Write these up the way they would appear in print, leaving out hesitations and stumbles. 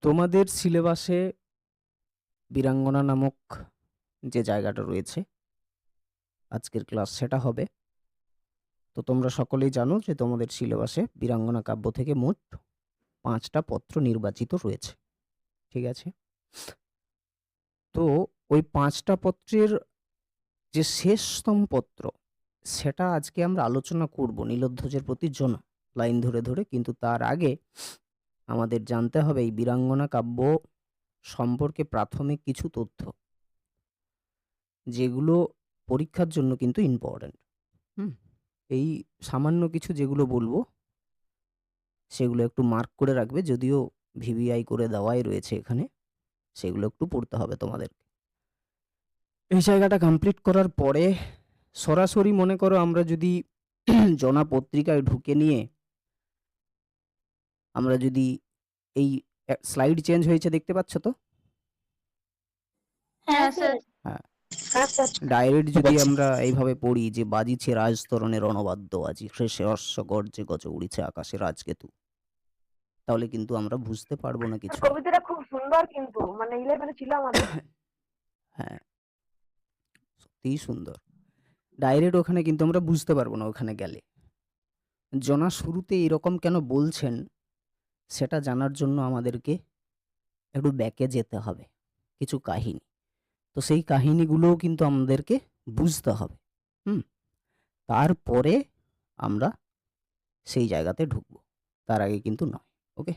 তোমাদের সিলেবাসে বীরাঙ্গনা নামক যে জায়গাটা রয়েছে, আজকের ক্লাস সেটা হবে। তো তোমরা সকলেই জানো যে তোমাদের সিলেবাসে বীরাঙ্গনা কাব্য থেকে মোট 5টা পত্র নির্বাচিত রয়েছে। ঠিক আছে? তো ওই 5টা পত্রের যে শেষতম পত্র, সেটা আজকে আমরা আলোচনা করব নীলোধ্বজের প্রতি জোনা, লাইন ধরে ধরে। কিন্তু তার আগে আমাদের জানতে হবে এই বীরাঙ্গনা কাব্য সম্পর্কে প্রাথমিক কিছু তথ্য, যেগুলো পরীক্ষার জন্য কিন্তু ইম্পর্ট্যান্ট। এই সামান্য কিছু যেগুলো বলবো সেগুলো একটু মার্ক করে রাখবে, যদিও ভিভিআই করে দেওয়াই রয়েছে এখানে, সেগুলো একটু পড়তে হবে তোমাদের। এই জায়গাটা কমপ্লিট করার পরে সরাসরি মনে করো আমরা যদি জনা পত্রিকায় ঢুকে নিয়ে আমরা যদি এই স্লাইড চেঞ্জ হয়েছে দেখতে পাচ্ছ তো? হ্যাঁ স্যার। হ্যাঁ, ডাইরেক্ট যদি আমরা এইভাবে পড়ি যে বাজিছে রাজতরণের রণবাদ্য আজি, শেষে অশ্ব গর্জে গজ উড়িছে আকাশে রাজকেতু, তাহলে কিন্তু আমরা বুঝতে পারবো না কিছু। কবিতাটা খুব সুন্দর, কিন্তু মানে 11 ছিল আমাদের। হ্যাঁ, সত্যিই সুন্দর। ডাইরেক্ট ওখানে কিন্তু আমরা বুঝতে পারবো না ওখানে গেলে। জনা শুরুতে এরকম কেন বলছেন সেটা জানার জন্য আমাদেরকে একটু ব্যাকে যেতে হবে, কিছু কাহিনী। তো সেই কাহিনীগুলোও কিন্তু আমাদেরকে বুঝতে হবে। তারপরে আমরা সেই জায়গাতে ঢুকবো, তার আগে কিন্তু নয়। ওকে?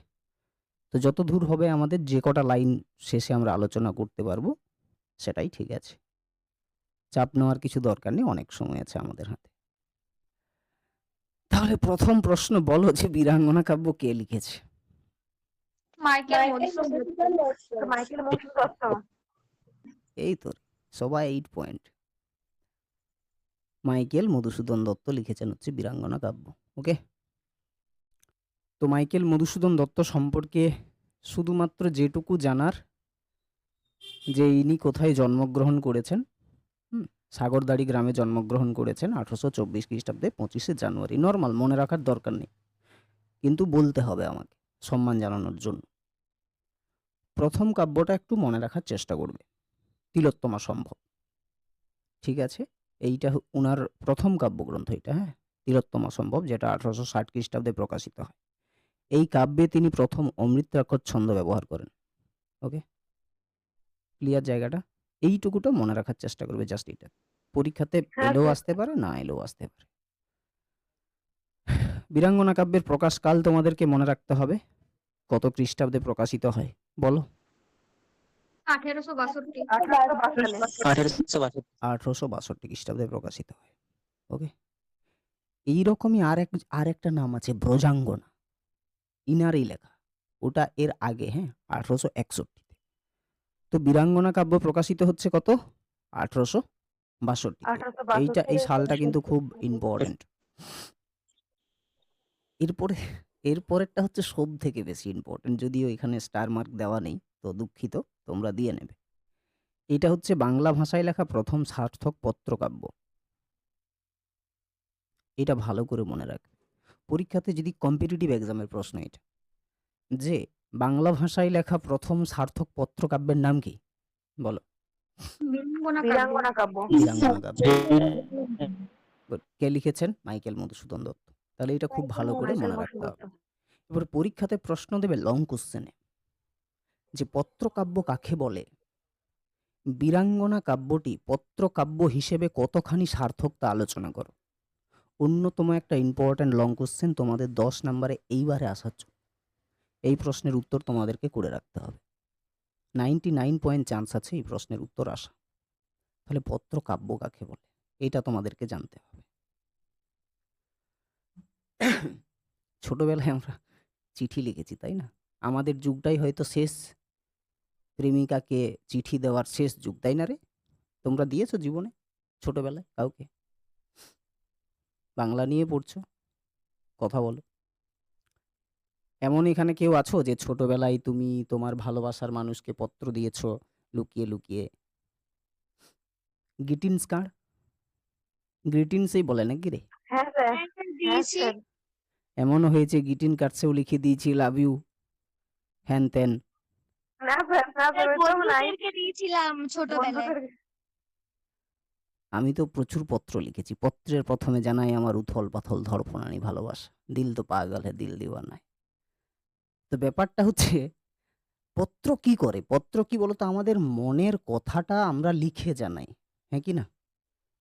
তো যত দূর হবে আমাদের যে কটা লাইন শেষে আমরা আলোচনা করতে পারবো সেটাই ঠিক আছে, চাপ নেওয়ার কিছু দরকার নেই, অনেক সময় আছে আমাদের হাতে। তাহলে প্রথম প্রশ্ন বলো যে বীরাঙ্গনা কাব্য কে লিখেছে? Michael Madhusudan Michael Madhusudan Dutta. এই তো সবাই 8 পয়েন্ট। মাইকেল মধুসূদন দত্ত লিখেছেন হচ্ছে বীরাঙ্গনা কাব্য। ওকে? তো মাইকেল মধুসূদন দত্ত সম্পর্কে শুধুমাত্র যেটুকু জানার যে ইনি কোথায় জন্মগ্রহণ করেছেন। সাগরদাড়ি গ্রামে জন্মগ্রহণ করেছেন 1824 খ্রিস্টাব্দে 25শে জানুয়ারি। নর্মাল, মনে রাখার দরকার নেই, কিন্তু বলতে হবে আমাকে সম্মান জানানোর জন্য। প্রথম কাব্যটা একটু মনে রাখার চেষ্টা করবে, তিলোত্তমা সম্ভব। ঠিক আছে? এইটা উনার প্রথম কাব্যগ্রন্থ এটা। হ্যাঁ, তিলোত্তমা সম্ভব, যেটা 1860 খ্রিস্টাব্দে প্রকাশিত হয়। এই কাব্যে তিনি প্রথম অমৃতাক্ষর ছন্দ ব্যবহার করেন। ওকে, ক্লিয়ার জায়গাটা? এইটুকুটা মনে রাখার চেষ্টা করবে, জাস্ট এটা। পরীক্ষাতে এলেও আসতে পারে, না এলেও আসতে পারে। বীরাঙ্গনা কাব্যের প্রকাশকাল তোমাদেরকে মনে রাখতে হবে, কত খ্রিস্টাব্দে প্রকাশিত হয় বলো? 1862। 1862 খ্রিস্টাব্দে প্রকাশিত হয়। ওকে? এইরকমই আর একটা নাম আছে ব্রজাঙ্গনা, ইনারই লেখা, ওটা এর আগে। হ্যাঁ, 1861-তে। তো বীরাঙ্গনা কাব্য প্রকাশিত হচ্ছে কত? 1862-তে। এই সালটা কিন্তু খুব ইম্পর্টেন্ট। এরপরেরটা হচ্ছে সব থেকে বেশি ইম্পর্টেন্ট, যদিও এখানে স্টার মার্ক দেওয়া নেই, তো দুঃখিত, তোমরা দিয়ে নেবে। এটা হচ্ছে বাংলা ভাষায় লেখা প্রথম সার্থক পত্রকাব্য। এটা ভালো করে মনে রাখবে, পরীক্ষাতে যদি কম্পিটিটিভ এক্সামের প্রশ্ন এটা, যে বাংলা ভাষায় লেখা প্রথম সার্থক পত্রকাব্যের নাম কি বলো? বীরাঙ্গনা কাব্য। বীরাঙ্গনা কাব্য। কে লিখেছেন? মাইকেল মধুসূদন দত্ত। তাহলে এটা খুব ভালো করে মনে রাখতে হবে। এবার পরীক্ষাতে প্রশ্ন দেবে লং কোশ্চেনে, যে পত্রকাব্য কাকে বলে, বীরাঙ্গনা কাব্যটি পত্রকাব্য হিসেবে কতখানি সার্থক তা আলোচনা করো। অন্যতম একটা ইম্পর্ট্যান্ট লং কোশ্চেন তোমাদের 10 নম্বরে এইবারে আসার জন্য। এই প্রশ্নের উত্তর তোমাদেরকে করে রাখতে হবে, 99% চান্স আছে এই প্রশ্নের উত্তর আসা। তাহলে পত্রকাব্য কাকে বলে এটা তোমাদেরকে জানতে হবে। ছোটবেলায় আমরা চিঠি লিখেছি, তাই না? আমাদের যুগটাই হয়তো শেষ প্রেমিকাকে চিঠি দেওয়ার শেষ যুগ, তাই না রে? তোমরা দিয়েছো জীবনে ছোটবেলায় কাউকে? বাংলা নিয়ে পড়ছো, কথা বলো। এমন এখানে কেউ আছো যে ছোটবেলায় তুমি তোমার ভালোবাসার মানুষকে পত্র দিয়েছো লুকিয়ে লুকিয়ে? গ্রিটিংস কার্ড, গ্রিটিংসই বলে নাকি রে? হ্যাঁ স্যার। এমনও হয়েছে গ্রিটিং কার্ডসেও লিখে দিয়েছি লাভ ইউ, হ্যান ত্যান। না স্যার, না স্যার, ওইসব নাই। বন্ধুদেরকে দিয়েছিলাম ছোটবেলায়। বন্ধুদের আমি তো প্রচুর পত্র লিখেছি। পত্রের প্রথমে জানাই আমার উথল পাথল ধড়ফড়ানি ভালোবাসা, দিল তো পাগল হে দিল দিওয়ানায়। তো ব্যাপারটা হচ্ছে পত্র কি করে? পত্র কি বলতো? আমাদের মনের কথাটা আমরা লিখে জানাই, হ্যাঁ কি না?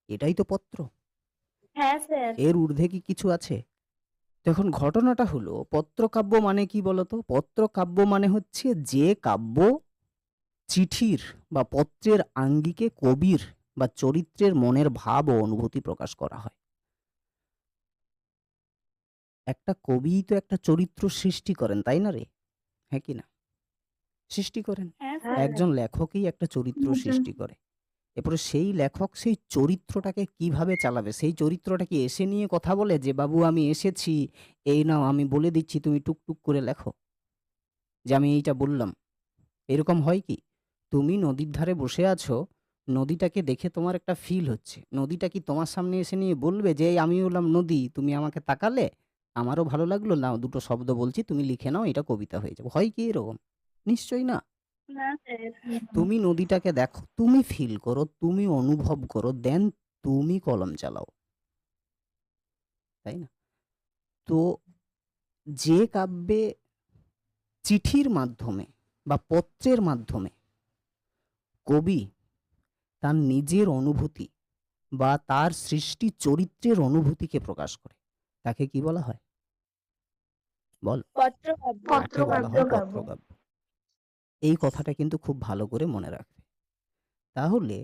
এটাই তো পত্র। হ্যাঁ স্যার। এর ঊর্ধ্বে কি কিছু আছে? তো এখন ঘটনাটা হলো, পত্রকাব্য মানে কি বলতো? পত্রকাব্য মানে হচ্ছে যে কাব্য চিঠির বা পত্রের আঙ্গিকে কবির বা চরিত্রের মনের ভাব ও অনুভূতি প্রকাশ করা হয়। একটা কবিই তো একটা চরিত্র সৃষ্টি করেন, তাই না রে? হ্যাঁ কি না? সৃষ্টি করেন। হ্যাঁ হ্যাঁ স্যার। একজন লেখকই একটা চরিত্র সৃষ্টি করে। এরপরে সেই লেখক সেই চরিত্রটাকে কিভাবে চালাবে? সেই চরিত্রটা কি এসে নিয়ে কথা বলে যে, "বাবু আমি এসেছি, এই নাও আমি বলে দিচ্ছি তুমি টুকটুক করে লেখো।" যে আমি এইটা বললাম। এরকম হয় কি? তুমি নদীর ধারে বসে আছো, নদীটাকে দেখে তোমার একটা ফিল হচ্ছে। নদীটা কি তোমার সামনে এসে নিয়ে বলবে যে, "এই আমি হলাম নদী, তুমি আমাকে তাকালে, আমারও ভালো লাগলো, নাও দুটো শব্দ বলছি, তুমি লিখে নাও, এটা কবিতা হয়ে যাবে।" হয় কি এরকম? নিশ্চয়ই না। না স্যার। তুমি নদীটাকে দেখো, তুমি ফিল করো, তুমি অনুভব করো, দেন তুমি কলম চালাও, তাই না? তো যে কাব্যে চিঠির মাধ্যমে বা পত্রের মাধ্যমে কবি তার নিজের অনুভূতি বা তার সৃষ্টি চরিত্রের অনুভূতিকে প্রকাশ করে, তাকে কি বলা হয়? বল। পত্রকাব্য। তাকে বলা হয় পত্রকাব্য। পত্রকাব্য। এই কথাটা কিন্তু খুব ভালো করে মনে রাখবে। তাহলে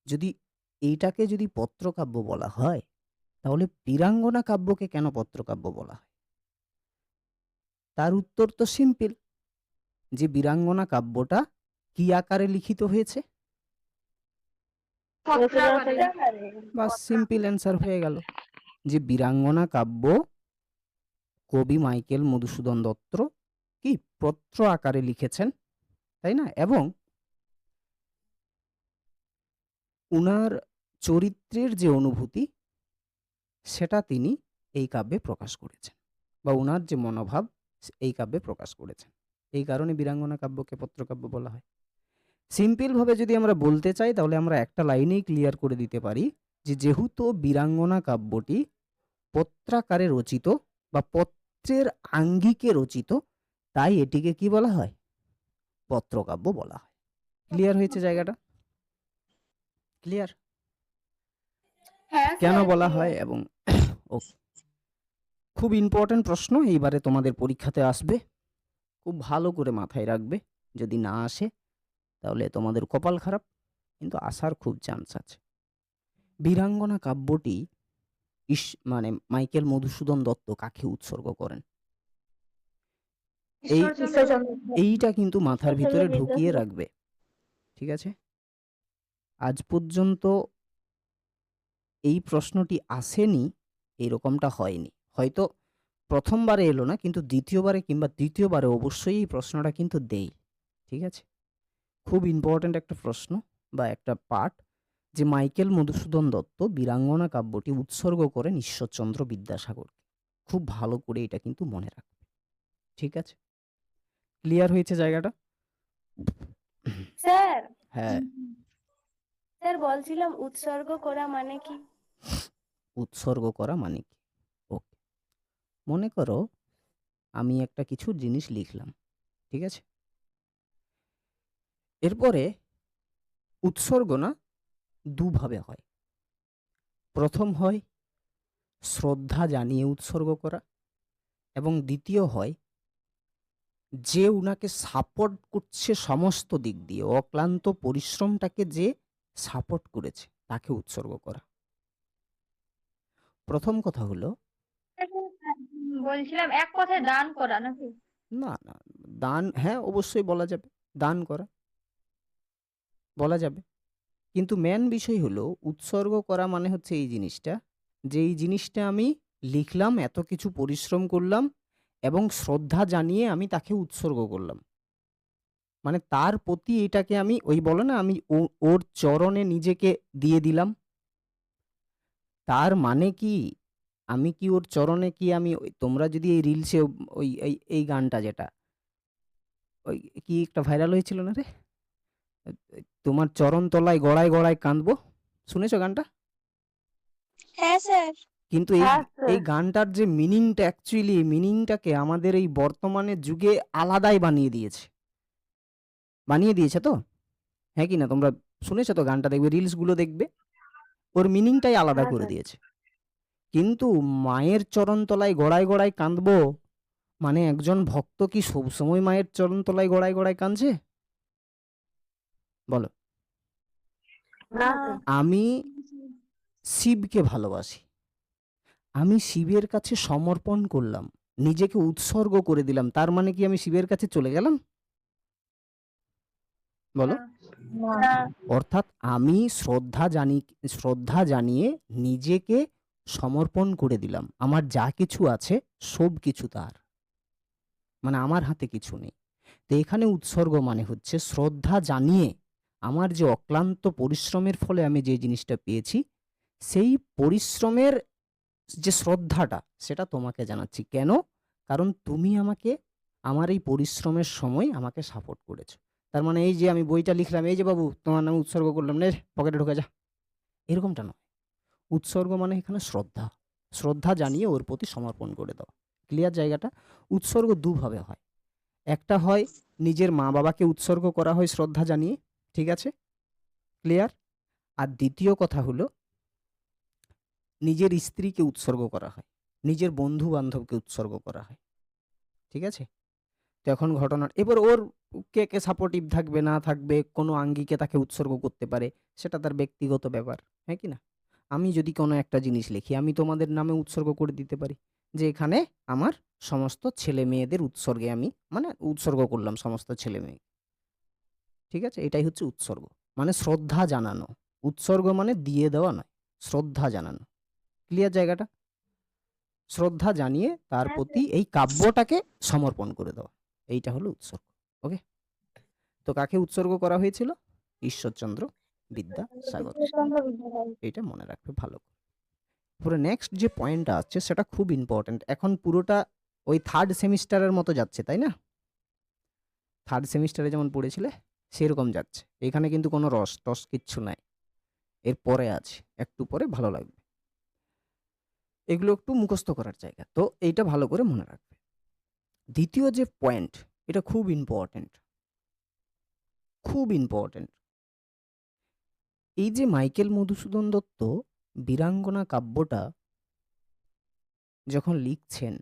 যদি এইটাকে যদি পত্রকাব্য বলা হয়, তাহলে বীরাঙ্গনা কাব্যকে কেন পত্রকাব্য বলা হয়? তার উত্তর তো সিম্পল, যে বীরাঙ্গনা কাব্যটা কি আকারে লিখিত হয়েছে? পত্রাকারে। বাস, সিম্পল অ্যান্সার হয়ে গেল, যে বীরাঙ্গনা কাব্য কবি মাইকেল মধুসূদন দত্ত কি পত্র আকারে লিখেছেন, তাই না? এবং উনার চরিত্রের যে অনুভূতি, সেটা তিনি এই কাব্যে প্রকাশ করেছেন, বা উনার যে মনোভাব এই কাব্যে প্রকাশ করেছেন। এই কারণে বীরাঙ্গনা কাব্যকে পত্রকাব্য বলা হয়। সিম্পল ভাবে যদি আমরা বলতে চাই, তাহলে আমরা একটা লাইনেই ক্লিয়ার করে দিতে পারি যে, যেহেতু বীরাঙ্গনা কাব্যটি পত্রাকারে রচিত বা পত্রের আঙ্গিকে রচিত, তাই এটিকে কি বলা হয়? পত্রকাব্য বলা হয়। ক্লিয়ার হয়েছে জায়গাটা? ক্লিয়ার? হ্যাঁ কেন স্যার। বলা হয় এবং ও, খুব ইম্পর্টেন্ট প্রশ্ন, এইবারে তোমাদের পরীক্ষাতে আসবে, খুব ভালো করে মাথায় রাখবে। যদি না আসে তাহলে তোমাদের কপাল খারাপ, কিন্তু আসার খুব চান্স আছে। বীরাঙ্গনা কাব্যটি মানে মাইকেল মধুসূদন দত্ত কাকে উৎসর্গ করেন? এই ঈশ্বরচন্দ্র। এইটা কিন্তু মাথার ভিতরে ঢুকিয়ে রাখবে, ঠিক আছে? আজ পর্যন্ত এই প্রশ্নটি আসেনি, এরকমটা হয়নি। হয়তো প্রথমবারে এলো না, কিন্তু দ্বিতীয়বারে কিংবা তৃতীয়বারে অবশ্যই এই প্রশ্নটা কিন্তু দেই, ঠিক আছে? খুব ইম্পর্ট্যান্ট একটা প্রশ্ন বা একটা পার্ট, যে মাইকেল মধুসূদন দত্ত বীরাঙ্গনা কাব্যটি উৎসর্গ করেন ঈশ্বরচন্দ্র বিদ্যাসাগরকে। খুব ভালো করে এটা কিন্তু মনে রাখবে, ঠিক আছে? ক্লিয়ার হয়েছে জায়গাটা? স্যার। হ্যাঁ। স্যার বলছিলাম উৎসর্গ করা মানে কি? উৎসর্গ করা মানে কি? ওকে, মনে করো আমি একটা কিছু জিনিস লিখলাম, ঠিক আছে? এরপরে উৎসর্গ না দুভাবে হয়। প্রথম হয় শ্রদ্ধা জানিয়ে উৎসর্গ করা, এবং দ্বিতীয় হয় যে উনাকে সাপোর্ট করছে সমস্ত দিক দিয়ে, অক্লান্ত পরিশ্রমটাকে যে সাপোর্ট করেছে, তাকে উৎসর্গ করা। প্রথম কথা হলো, বলছিলাম এক কথায় দান করা নাকি? না না, দান হ্যাঁ অবশ্যই বলা যাবে, দান করা বলা যাবে, কিন্তু মেন বিষয় হলো উৎসর্গ করা মানে হচ্ছে এই জিনিসটা, যে এই জিনিসটা আমি লিখলাম, এত কিছু পরিশ্রম করলাম এবং শ্রদ্ধা জানিয়ে আমি তাকে উৎসর্গ করলাম, মানে তার প্রতি এটাকে আমি, ওই বলে না, আমি ওর চরণে নিজেকে দিয়ে দিলাম। তার মানে কি, আমি কি ওর চরণে কি আমি তোমরা যদি এই রিলসে ওই এই এই গানটা যেটা ওই কি একটা ভাইরাল হয়েছিল না রে, তোমার চরণ তলায় গড়ায় গড়ায় কাঁদবো, শুনেছো গানটা? হ্যাঁ স্যার। কিন্তু এই হ্যাঁ স্যার। এই গানটার যে মিনিংটা, অ্যাকচুয়ালি মিনিংটাকে আমাদের এই বর্তমানের যুগে আলাদাই বানিয়ে দিয়েছে তো, হ্যাঁ কি না? তোমরা শুনেছো তো গানটা, দেখবে রিলস গুলো দেখবে, ওর মিনিংটাই আলাদা হ্যাঁ করে স্যার। দিয়েছে। কিন্তু মায়ের চরণ তলায় গড়ায় গড়ায় কাঁদবো মানে একজন ভক্ত কি সবসময় মায়ের চরণ তলায় গড়ায় গড়ায় কাঁদছে? বলো। না না। স্যার। আমি শিবকে ভালোবাসি, আমি শিবের কাছে সমর্পণ করলাম, নিজেকে উৎসর্গ করে দিলাম, তার মানে কি আমি শিবের কাছে চলে গেলাম? বলো। না। অর্থাৎ আমি শ্রদ্ধা জানিয়ে নিজেকে সমর্পণ করে দিলাম, আমার যা কিছু আছে সব কিছু তার, মানে আমার হাতে কিছু নেই। তো এখানে উৎসর্গ মানে হচ্ছে শ্রদ্ধা জানিয়ে আমার যে অক্লান্ত পরিশ্রমের ফলে আমি যে জিনিসটা পেয়েছি, সেই পরিশ্রমের যে শ্রদ্ধাটা সেটা তোমাকে জানাচ্ছি। কেন? কারণ তুমি আমাকে আমার এই পরিশ্রমের সময় আমাকে সাপোর্ট করেছো। তার মানে এই যে আমি বইটা লিখলাম, এই যে বাবু তোমার নামে উৎসর্গ করলাম, নে পকেটে ঢোকা যা, এরকমটা নয়। উৎসর্গ মানে এখানে শ্রদ্ধা, শ্রদ্ধা জানিয়ে ওর প্রতি সমর্পণ করে দাও। ক্লিয়ার জায়গাটা? উৎসর্গ দুভাবে হয়, একটা হয় নিজের মা বাবাকে উৎসর্গ করা হয় শ্রদ্ধা জানিয়ে, ঠিক আছে, ক্লিয়ার। আর দ্বিতীয় কথা হলো নিজের স্ত্রীকে উৎসর্গ করা হয়, নিজের বন্ধু বান্ধবকে উৎসর্গ করা হয়, ঠিক আছে। তো এখন ঘটনা এবার ওর কে কে সাপোর্টিভ থাকবে না থাকবে, কোনো আঙ্গিকে তাকে উৎসর্গ করতে পারে, সেটা তার ব্যক্তিগত ব্যাপার, হ্যাঁ কি না? আমি যদি কোনো একটা জিনিস লিখি, আমি তোমাদের নামে উৎসর্গ করে দিতে পারি যে এখানে আমার সমস্ত ছেলে মেয়েদের উৎসর্গে আমি মানে উৎসর্গ করলাম সমস্ত ছেলে মেয়ে, ঠিক আছে। এটাই হচ্ছে উৎসর্গ, মানে শ্রদ্ধা জানানো। উৎসর্গ মানে দিয়ে দেওয়া নয়, শ্রদ্ধা জানানো। ক্লিয়ার জায়গাটা? শ্রদ্ধা জানিয়ে তার হ্যাঁ প্রতি স্যার। এই কাব্যটাকে সমর্পণ করে দেওয়া, এইটা হলো উৎসর্গ। ওকে, তো কাকে উৎসর্গ করা হয়েছিল? ঈশ্বরচন্দ্র বিদ্যাসাগরকে। এটা মনে রাখবে ভালো করে। পুরো নেক্সট যে পয়েন্টটা আসছে সেটা খুব ইম্পর্টেন্ট, এখন পুরোটা ওই থার্ড সেমিস্টারের মতো যাচ্ছে, তাই না? থার্ড সেমিস্টারে যেমন পড়েছিলে সেরকম যাচ্ছে, এখানে কিন্তু কোনো রস টস কিচ্ছু নাই, এর পরে আছে, একটু পরে ভালো লাগবে। এগুলো একটু মুখস্থ করার জায়গা, তো এইটা ভালো করে মনে রাখবে। দ্বিতীয় যে পয়েন্ট, এটা খুব ইম্পর্টেন্ট, খুব ইম্পর্টেন্ট। এই যে মাইকেল মধুসূদন দত্ত বীরাঙ্গনা কাব্যটা যখন লিখছেন,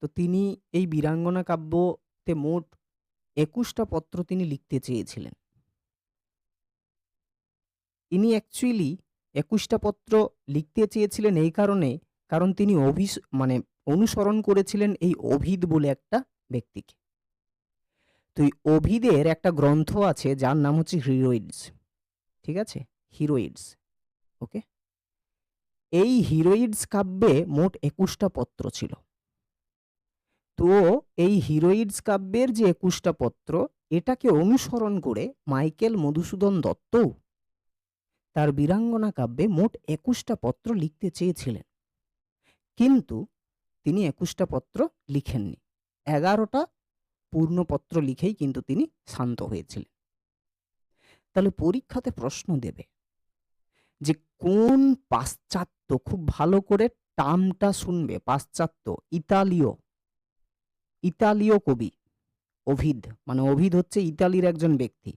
তো তিনি এই বীরাঙ্গনা কাব্যতে মোট 21টা পত্র তিনি লিখতে চেয়েছিলেন। ইনি অ্যাকচুয়ালি 21টা পত্র লিখতে চেয়েছিলেন এই কারণে, কারণ তিনি মানে অনুসরণ করেছিলেন এই ওভিদ বলে একটা ব্যক্তিকে। তো এই ওভিদের একটা গ্রন্থ আছে যার নাম হচ্ছে হিরোইডস, ঠিক আছে, হিরোইডস, ওকে। এই হিরোইডস কাব্যে মোট 21টা পত্র ছিল। তো এই হিরোইডস কাব্যের যে 21টা পত্র, এটাকে অনুসরণ করে মাইকেল মধুসূদন দত্ত তার বীরাঙ্গনা কাব্যে মোট 21টা পত্র লিখতে চেয়েছিলেন, কিন্তু তিনি 21টা পত্র লিখেননি, 11টা পূর্ণপত্র লিখেই কিন্তু তিনি শান্ত হয়েছিলেন। তাহলে পরীক্ষাতে প্রশ্ন দেবে যে কোন পাশ্চাত্য, খুব ভালো করে টার্মটা শুনবে, পাশ্চাত্য, ইতালীয় কবি ওভিদ, মানে ওভিদ হচ্ছে ইতালির একজন ব্যক্তি।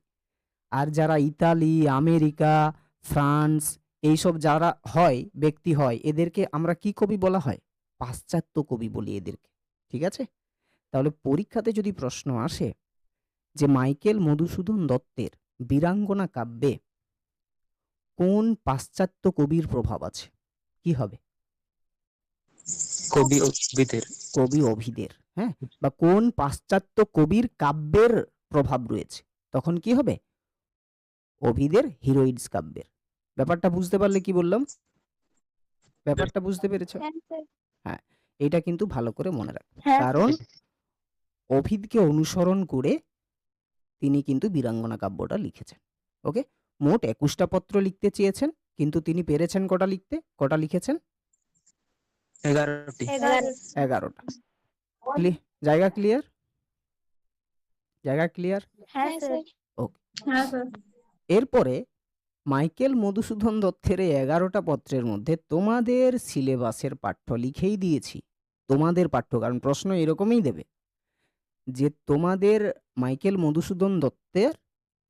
আর যারা ইতালি, আমেরিকা, ফ্রান্স এইসব যারা হয় ব্যক্তি হয়, এদেরকে আমরা কি কবি বলা হয়? পাশ্চাত্য কবি বলি এদেরকে, ঠিক আছে। তাহলে পরীক্ষাতে যদি প্রশ্ন আসে যে মাইকেল মধুসূদন দত্তের বীরাঙ্গনা কাব্যে কোন পাশ্চাত্য কবির প্রভাব আছে, কি হবে? কবি উদ্ভিদের। কবি অভিদের, হ্যাঁ, বা কোন পাশ্চাত্য কবির কাব্যের প্রভাব রয়েছে, তখন কি হবে? ওভিদের হিরোইডস কাব্যের। ব্যাপারটা বুঝতে পারলে কি বললাম? ব্যাপারটা বুঝতে পেরেছো? হ্যাঁ স্যার। হ্যাঁ, এটা কিন্তু ভালো করে মনে রাখবে, হ্যাঁ কারণ ওভিদকে অনুসরণ করে তিনি কিন্তু বীরাঙ্গনা কাব্যটা লিখেছেন। ওকে, মোট 21টা পত্র লিখতে চেয়েছেন, কিন্তু তিনি পেরেছেন কটা লিখতে? কটা লিখেছেন? 11টি। 11। 11টা। জায়গা ক্লিয়ার? জায়গা ক্লিয়ার? হ্যাঁ স্যার। ওকে। হ্যাঁ স্যার। এরপরে মাইকেল মধুসূদন দত্তের এই 11টা পত্রের মধ্যে তোমাদের সিলেবাসের পাঠ্য লিখেই দিয়েছি। তোমাদের পাঠ্য, কারণ প্রশ্ন এরকমই দেবে যে তোমাদের মাইকেল মধুসূদন দত্তের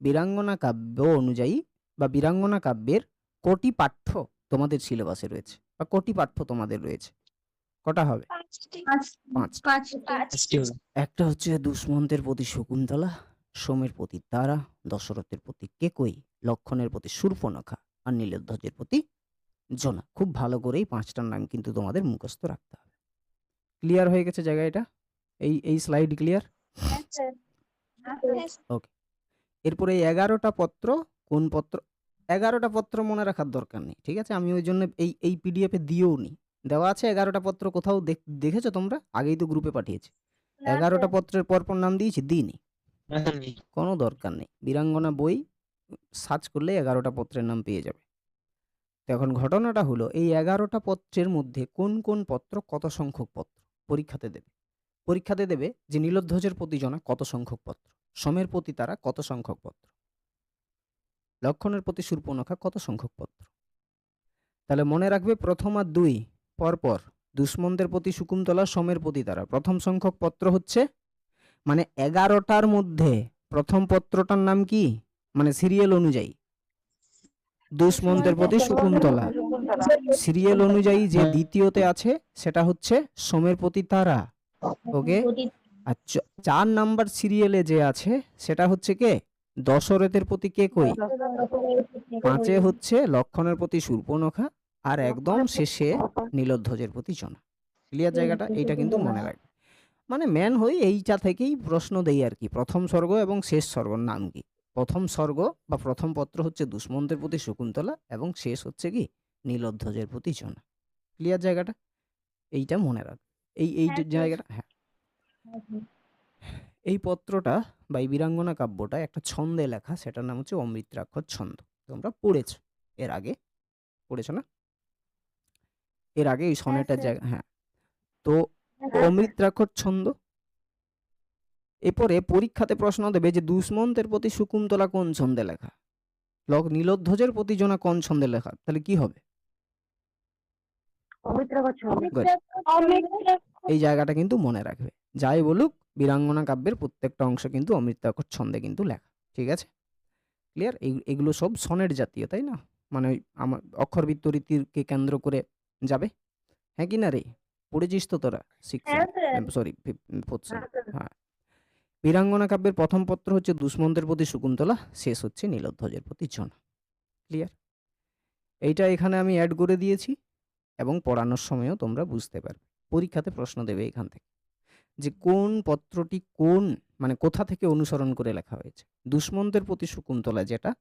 বীরাঙ্গনা কাব্য অনুযায়ী বা বীরাঙ্গনা কাব্যের কটি পাঠ্য তোমাদের সিলেবাসে রয়েছে বা কটি পাঠ্য তোমাদের রয়েছে? কটা হবে? পাঁচটা। একটা হচ্ছে দুষ্মন্তের প্রতি শকুন্তলা, সোমের প্রতি তারা, দশরথের প্রতি কেকই, লক্ষণের প্রতি শূর্পণখা আর নীলধ্বজের প্রতি জোনা। খুব ভালো করেই পাঁচটার নাম কিন্তু তোমাদের মুখস্থ রাখতে হবে। ক্লিয়ার হয়ে গেছে জায়গা এটা? এই স্লাইড ক্লিয়ার? ওকে। এরপরে এই 11টা পত্র কোন পত্র? 11টা পত্র মনে রাখার দরকার নেই, ঠিক আছে? আমি ওই জন্য এই পিডিএফে দিয়েও নি, দেওয়া আছে 11টা পত্র। কোথাও দেখেছো তোমরা? আগেই তো গ্রুপে পাঠিয়েছি। 11টা পত্রের পরপর নাম দিয়েছি? দিইনি, কোনো দরকার নেই। বীরাঙ্গনা বই সার্চ করলে 11টা পত্রের নাম পেয়ে যাবে। তো এখন ঘটনাটা হলো এই 11টা পত্রের মধ্যে কোন কোন পত্র কত সংখ্যক পত্র পরীক্ষাতে দেবে যে নীলধ্বজের প্রতি জনা কত সংখ্যক পত্র, সোমের প্রতি তারা কত সংখ্যক পত্র, লক্ষণের প্রতি শূর্পণখা কত সংখ্যক পত্র। তাহলে মনে রাখবে প্রথম আর দুই পরপর, দুষ্মন্তের প্রতি শকুন্তলা, সোমের প্রতি তারা প্রথম সংখ্যক পত্র হচ্ছে, মানে 11টার মধ্যে প্রথম পত্রটার নাম কি, মানে সিরিয়াল অনুযায়ী দুষ্মন্তের প্রতি শকুন্তলা, সিরিয়াল অনুযায়ী যে দ্বিতীয়তে আছে সেটা হচ্ছে সোমের প্রতি তারা। ওকে। আর 4 নাম্বার সিরিয়ালে যে আছে সেটা হচ্ছে কে, দশরথের প্রতি কেকই, 5-এ হচ্ছে লক্ষণের প্রতি শূর্পণখা, আর একদম শেষে নীলধ্বজের প্রতি জনা। ক্লিয়ার জায়গাটা? এইটা কিন্তু মনে রাখবে। মানে ম্যান হই এইটা থেকেই প্রশ্ন দেই আর কি, প্রথম স্বর্গ এবং শেষ স্বর্গর নাম কি। প্রথম স্বর্গ বা প্রথম পত্র হচ্ছে দুষ্মন্তের প্রতি শকুন্তলা এবং শেষ হচ্ছে কি নীলধ্বজের প্রতি জনা। ক্লিয়ার জায়গাটা? এইটা মনে রাখ, এই জায়গাটা। হ্যাঁ, এই পত্রটা বা এই বীরাঙ্গনা কাব্যটা একটা ছন্দে লেখা, সেটার নাম হচ্ছে অমৃতাক্ষর ছন্দ। তোমরা পড়েছো এর আগে, পড়েছো না? এর আগে এই সনেটের জায়গা, হ্যাঁ। তো অমৃতাক্ষর ছন্দ। এরপরে পরীক্ষাতে প্রশ্ন দেবে যে দুষ্মন্তের প্রতি শকুন্তলা কোন ছন্দে লেখা, নীলধ্বজের প্রতি জনা কোন ছন্দে লেখা, তাহলে কি হবে? এই জায়গাটা কিন্তু মনে রাখবে। যাই বলুক, বীরাঙ্গনা কাব্যের প্রত্যেকটা অংশ কিন্তু অমৃতাক্ষর ছন্দে কিন্তু লেখা, ঠিক আছে? ক্লিয়ার? এগুলো সব সনেট জাতীয়, তাই না? মানে ওই আমার অক্ষরবৃত্ত রীতিকে কেন্দ্র করে যাবে, হ্যাঁ কি না রে? পড়েছিস তো তোরা? Sorry, 4th same. হ্যাঁ। বীরাঙ্গনা কাব্যের প্রথম পত্র হচ্ছে দুষ্মন্তের প্রতি শকুন্তলা, শেষ হচ্ছে নীলধ্বজের প্রতি জনা। ক্লিয়ার? এইটা এখানে আমি অ্যাড করে দিয়েছি এবং পড়ানোর সময়ও তোমরা বুঝতে পারবে। পরীক্ষাতে প্রশ্ন দেবে এখান থেকে যে কোন পত্রটি কোন, মানে কোথা থেকে অনুসরণ করে লেখা হয়েছে। দুষ্মন্তের প্রতি শকুন্তলা যেটা,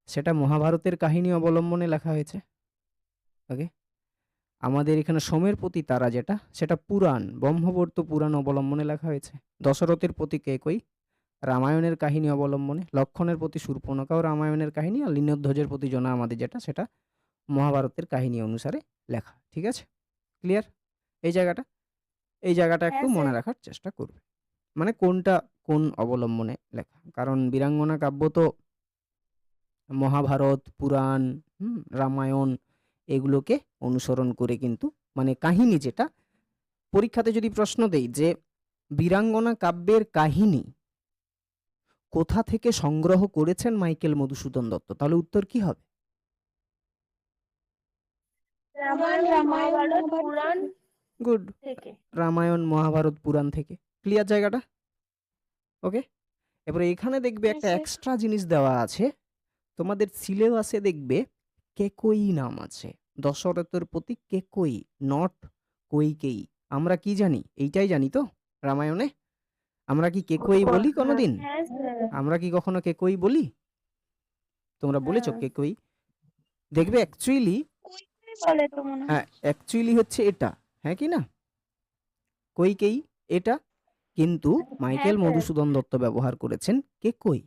সেটা মহাভারতের কাহিনী অবলম্বনে লেখা হয়েছে। ওকে। আমাদের এখানে সোমের প্রতি তারা যেটা, সেটা পুরাণ, ব্রহ্মবর্ত পুরাণ অবলম্বনে লেখা হয়েছে। দশরথের প্রতি কেকই রামায়ণের কাহিনী অবলম্বনে, লক্ষণের প্রতি শূর্পণখাও রামায়ণের কাহিনী, আর নীলধ্বজের প্রতি জনা আমাদের যেটা, সেটা মহাভারতের কাহিনী অনুসারে লেখা। ঠিক আছে? ক্লিয়ার? এই জায়গাটা একটু মনে রাখার চেষ্টা করবে, মানে কোনটা কোন অবলম্বনে লেখা। কারণ বীরাঙ্গনা কাব্য তো মহাভারত, পুরাণ, রামায়ণ এগুলোকে অনুসরণ করে কিন্তু, মানে কাহিনী যেটা, পরীক্ষাতে যদি প্রশ্ন দেই যে বীরাঙ্গনা কাব্যের কাহিনী কোথা থেকে সংগ্রহ করেছেন মাইকেল মধুসূদন দত্ত, তাহলে উত্তর কি হবে? গুড, রামায়ণ, মহাভারত, পুরাণ থেকে। ক্লিয়ার জায়গাটা? ওকে। এবারে এখানে দেখবে একটা এক্সট্রা জিনিস দেওয়া আছে, তোমাদের সিলেবাসে দেখবে কেকই নাম আছে, দশরথের প্রতি কেকই, নট কৈকেয়ী। আমরা কি জানি? এইটাই জানি তো রামায়ণে। আমরা কি কেকই বলি কোনোদিন? আমরা কি কখনো কেকই বলি? তোমরা বলেছো কেকই? দেখবে অ্যাকচুয়ালি হচ্ছে এটা, হ্যাঁ কি না? কৈকেয়ী এটা, কিন্তু মাইকেল মধুসূদন দত্ত ব্যবহার করেছেন কেকই।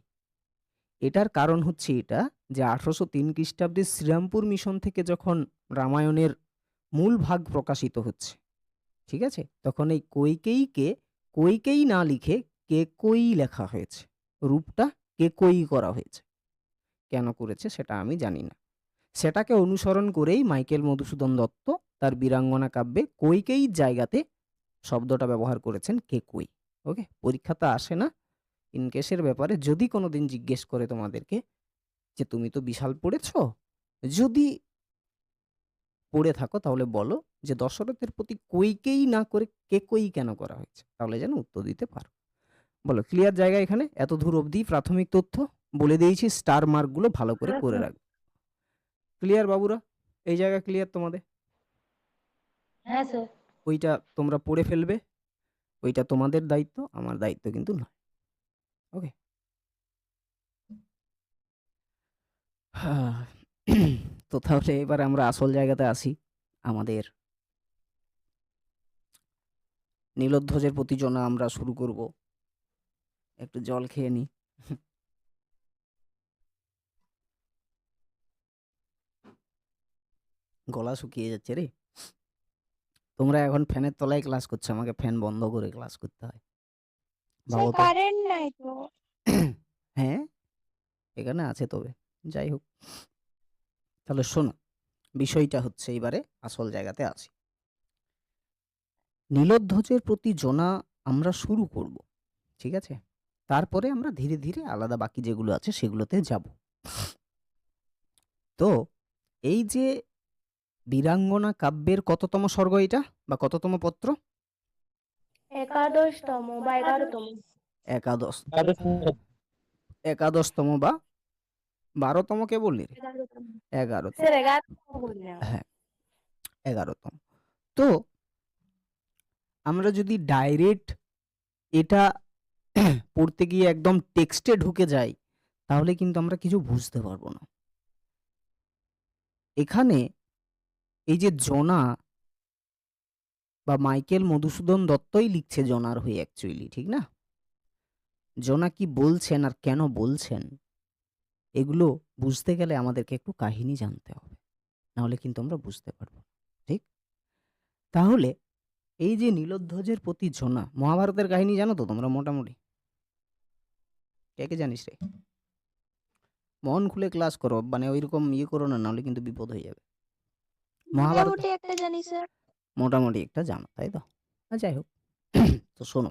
এটার কারণ হচ্ছে এটা যে 1803 খ্রিস্টাব্দে শ্রীরামপুর মিশন থেকে যখন রামায়ণের মূল ভাগ প্রকাশিত হচ্ছে, ঠিক আছে, তখন এই কৈকেয়ীকে কৈকেয়ী না লিখে কেকই লেখা হয়েছে, রূপটা কেকই করা হয়েছে। কেন করেছে সেটা আমি জানি না। সেটাকে অনুসরণ করেই মাইকেল মধুসূদন দত্ত তার বীরাঙ্গনা কাব্যে কৈকেয়ী জায়গাতে শব্দটা ব্যবহার করেছেন কেকই। ওকে, পরীক্ষাতে আসে না। ইনকেসের ব্যাপারে যদি কোনোদিন জিজ্ঞেস করে তোমাদেরকে যে তুমি তো বিশাল পড়েছ, যদি পড়ে থাকো তাহলে বলো যে দশরথের প্রতি কৈকেয়ী না করে কেকই কেন করা হয়েছে, তাহলে যেন উত্তর দিতে পারো। বলো, ক্লিয়ার জায়গা? এখানে এত দূর অবধি প্রাথমিক তথ্য বলে দিয়েছি, স্টার মার্কগুলো ভালো করে করে রাখবে। ক্লিয়ার বাবুরা? এই জায়গা ক্লিয়ার তোমাদের? হ্যাঁ স্যার। ওইটা তোমরা পড়ে ফেলবে, ওইটা তোমাদের দায়িত্ব, আমার দায়িত্ব কিন্তু নয়। ওকে। তো তাহলে এবার আমরা আসল জায়গাতে আসি। আমাদের নীলোধ্বজের প্রতি জনা আমরা শুরু করব। একটু জল খেয়ে নি। গলা শুকিয়ে যাচ্ছে রে। তোমরা এখন ফ্যানের তলায় ক্লাস করছো, আমাকে ফ্যান বন্ধ করে ক্লাস করতে হয়। স্যার ভাবো তো। কারেন্ট নাই তো। হ্যাঁ, এখানে আছে তবে। যাই হোক, তাহলে শোনো, বিষয়টা হচ্ছে এবারে আসল জায়গাতে আসি। নীলোধ্বজের প্রতি জনা আমরা শুরু করব, ঠিক আছে? তারপরে আমরা ধীরে ধীরে আলাদা বাকি যেগুলো আছে সেগুলোতে যাব। তো এই যে বীরাঙ্গনা কাব্যের কততম স্বর্গ এটা, বা কততম পত্র? 11তম বা 11তম। একাদশ, একাদশতম বা 12তম কে বললি রে? 11তম। 11তম। স্যার 11তম বললাম। হ্যাঁ, 11তম। তো আমরা যদি ডাইরেক্ট এটা পড়তে গিয়ে একদম টেক্সটে ঢুকে যাই তাহলে কিন্তু আমরা কিছু বুঝতে পারবো না। এখানে এই যে জনা বা মাইকেল মধুসূদন দত্তই লিখছে জনার হয়ে অ্যাকচুয়ালি, ঠিক না? জনা কি বলছেন আর কেন বলছেন এগুলো বুঝতে গেলে আমাদেরকে একটু কাহিনী জানতে হবে, নাহলে কিন্তু আমরা বুঝতে পারবো না, ঠিক? তাহলে এই যে নীলোধ্বজের প্রতি জনা, মহাভারতের কাহিনী জানো তো তোমরা মোটামুটি? কে কে জানিস রে? মন খুলে ক্লাস করো, মানে ওইরকম ইয়ে করো না, নাহলে কিন্তু বিপদ হয়ে যাবে। মহাভারত মোটামুটি একটা জানি স্যার। মোটামুটি একটা জানো, তাই তো? যাই হোক, তো শোনো,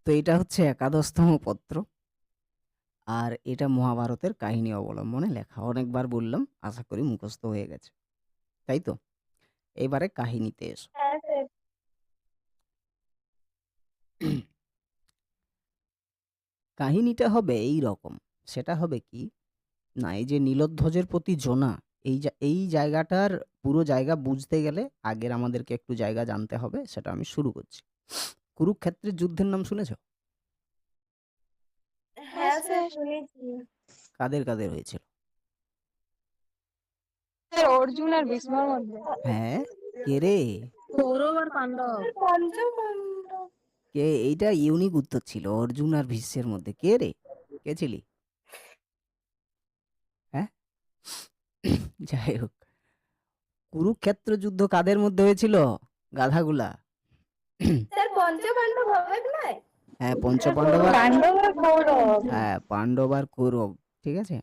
তো এটা হচ্ছে একাদশতম পত্র, আর এটা মহাভারতের কাহিনী অবলম্বনে লেখা। অনেকবার বললাম, আশা করি মুখস্থ হয়ে গেছে, তাই তো? এবারে কাহিনীতে এসো। হ্যাঁ স্যার। কাহিনীটা হবে এই রকম। সেটা হবে কি না, এই যে নীলোধ্বজের প্রতি জনা, এই জায়গাটার পুরো জায়গা বুঝতে গেলে আগের আমাদেরকে একটু জায়গা জানতে হবে, সেটা আমি শুরু করছি। কুরুক্ষেত্রের যুদ্ধের নাম শুনেছ? হ্যাঁ স্যার শুনেছি। কাদের কাদের হয়েছিল? স্যার অর্জুন আর ভীষ্মর মধ্যে। হ্যাঁ, কে রে? কৌরব আর পাণ্ডব। পঞ্চপাণ্ডব। কে? এইটা ইউনিক উত্তর ছিল, অর্জুন আর ভীষ্মের মধ্যে। কে রে? কে ছিলি? হ্যাঁ, যাই হোক, কুরুক্ষেত্র যুদ্ধ কাদের মধ্যে হয়েছিল? গাধাগুলা। স্যার পঞ্চপাণ্ডব হবে নয়? হ্যাঁ, পঞ্চপাণ্ডব আর পাণ্ডব আর কৌরব। হ্যাঁ, পাণ্ডব আর কৌরব, ঠিক আছে?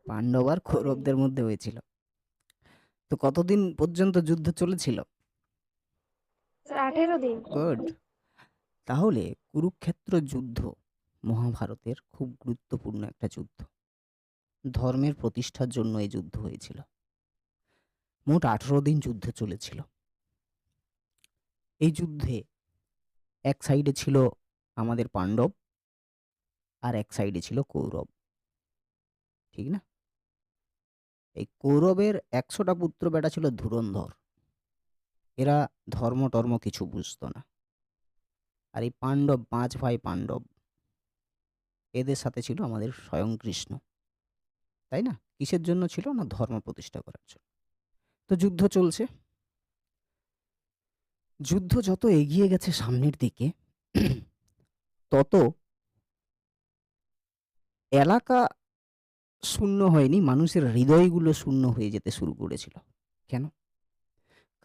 পাণ্ডব আর কৌরবদের মধ্যে হয়েছিল। তো কতদিন পর্যন্ত যুদ্ধ চলেছিল? স্যার 18 দিন। গুড। তাহলে কুরুক্ষেত্র যুদ্ধ মহাভারতের খুব গুরুত্বপূর্ণ একটা যুদ্ধ। ধর্মের প্রতিষ্ঠার জন্য এই যুদ্ধ হয়েছিল। মোট 18 দিন যুদ্ধ চলেছিল। এই যুদ্ধে এক সাইডে ছিল আমাদের পাণ্ডব, আর এক সাইডে ছিল কৌরব, ঠিক না? এই কৌরবের 100টা পুত্র বেটা ছিল ধুরন্ধর। এরা ধর্ম টর্ম কিছু বুঝতো না। আর এই পাণ্ডব, 5 ভাই পাণ্ডব, এদের সাথে ছিল আমাদের স্বয়ং কৃষ্ণ, তাই না? কিসের জন্য ছিল না? ধর্ম প্রতিষ্ঠা করার জন্য। তো যুদ্ধ চলছে। যুদ্ধ যত এগিয়ে গেছে সামনের দিকে তত এলাকা শূন্য হয়নি, মানুষের হৃদয়গুলো শূন্য হয়ে যেতে শুরু করেছিল। কেন?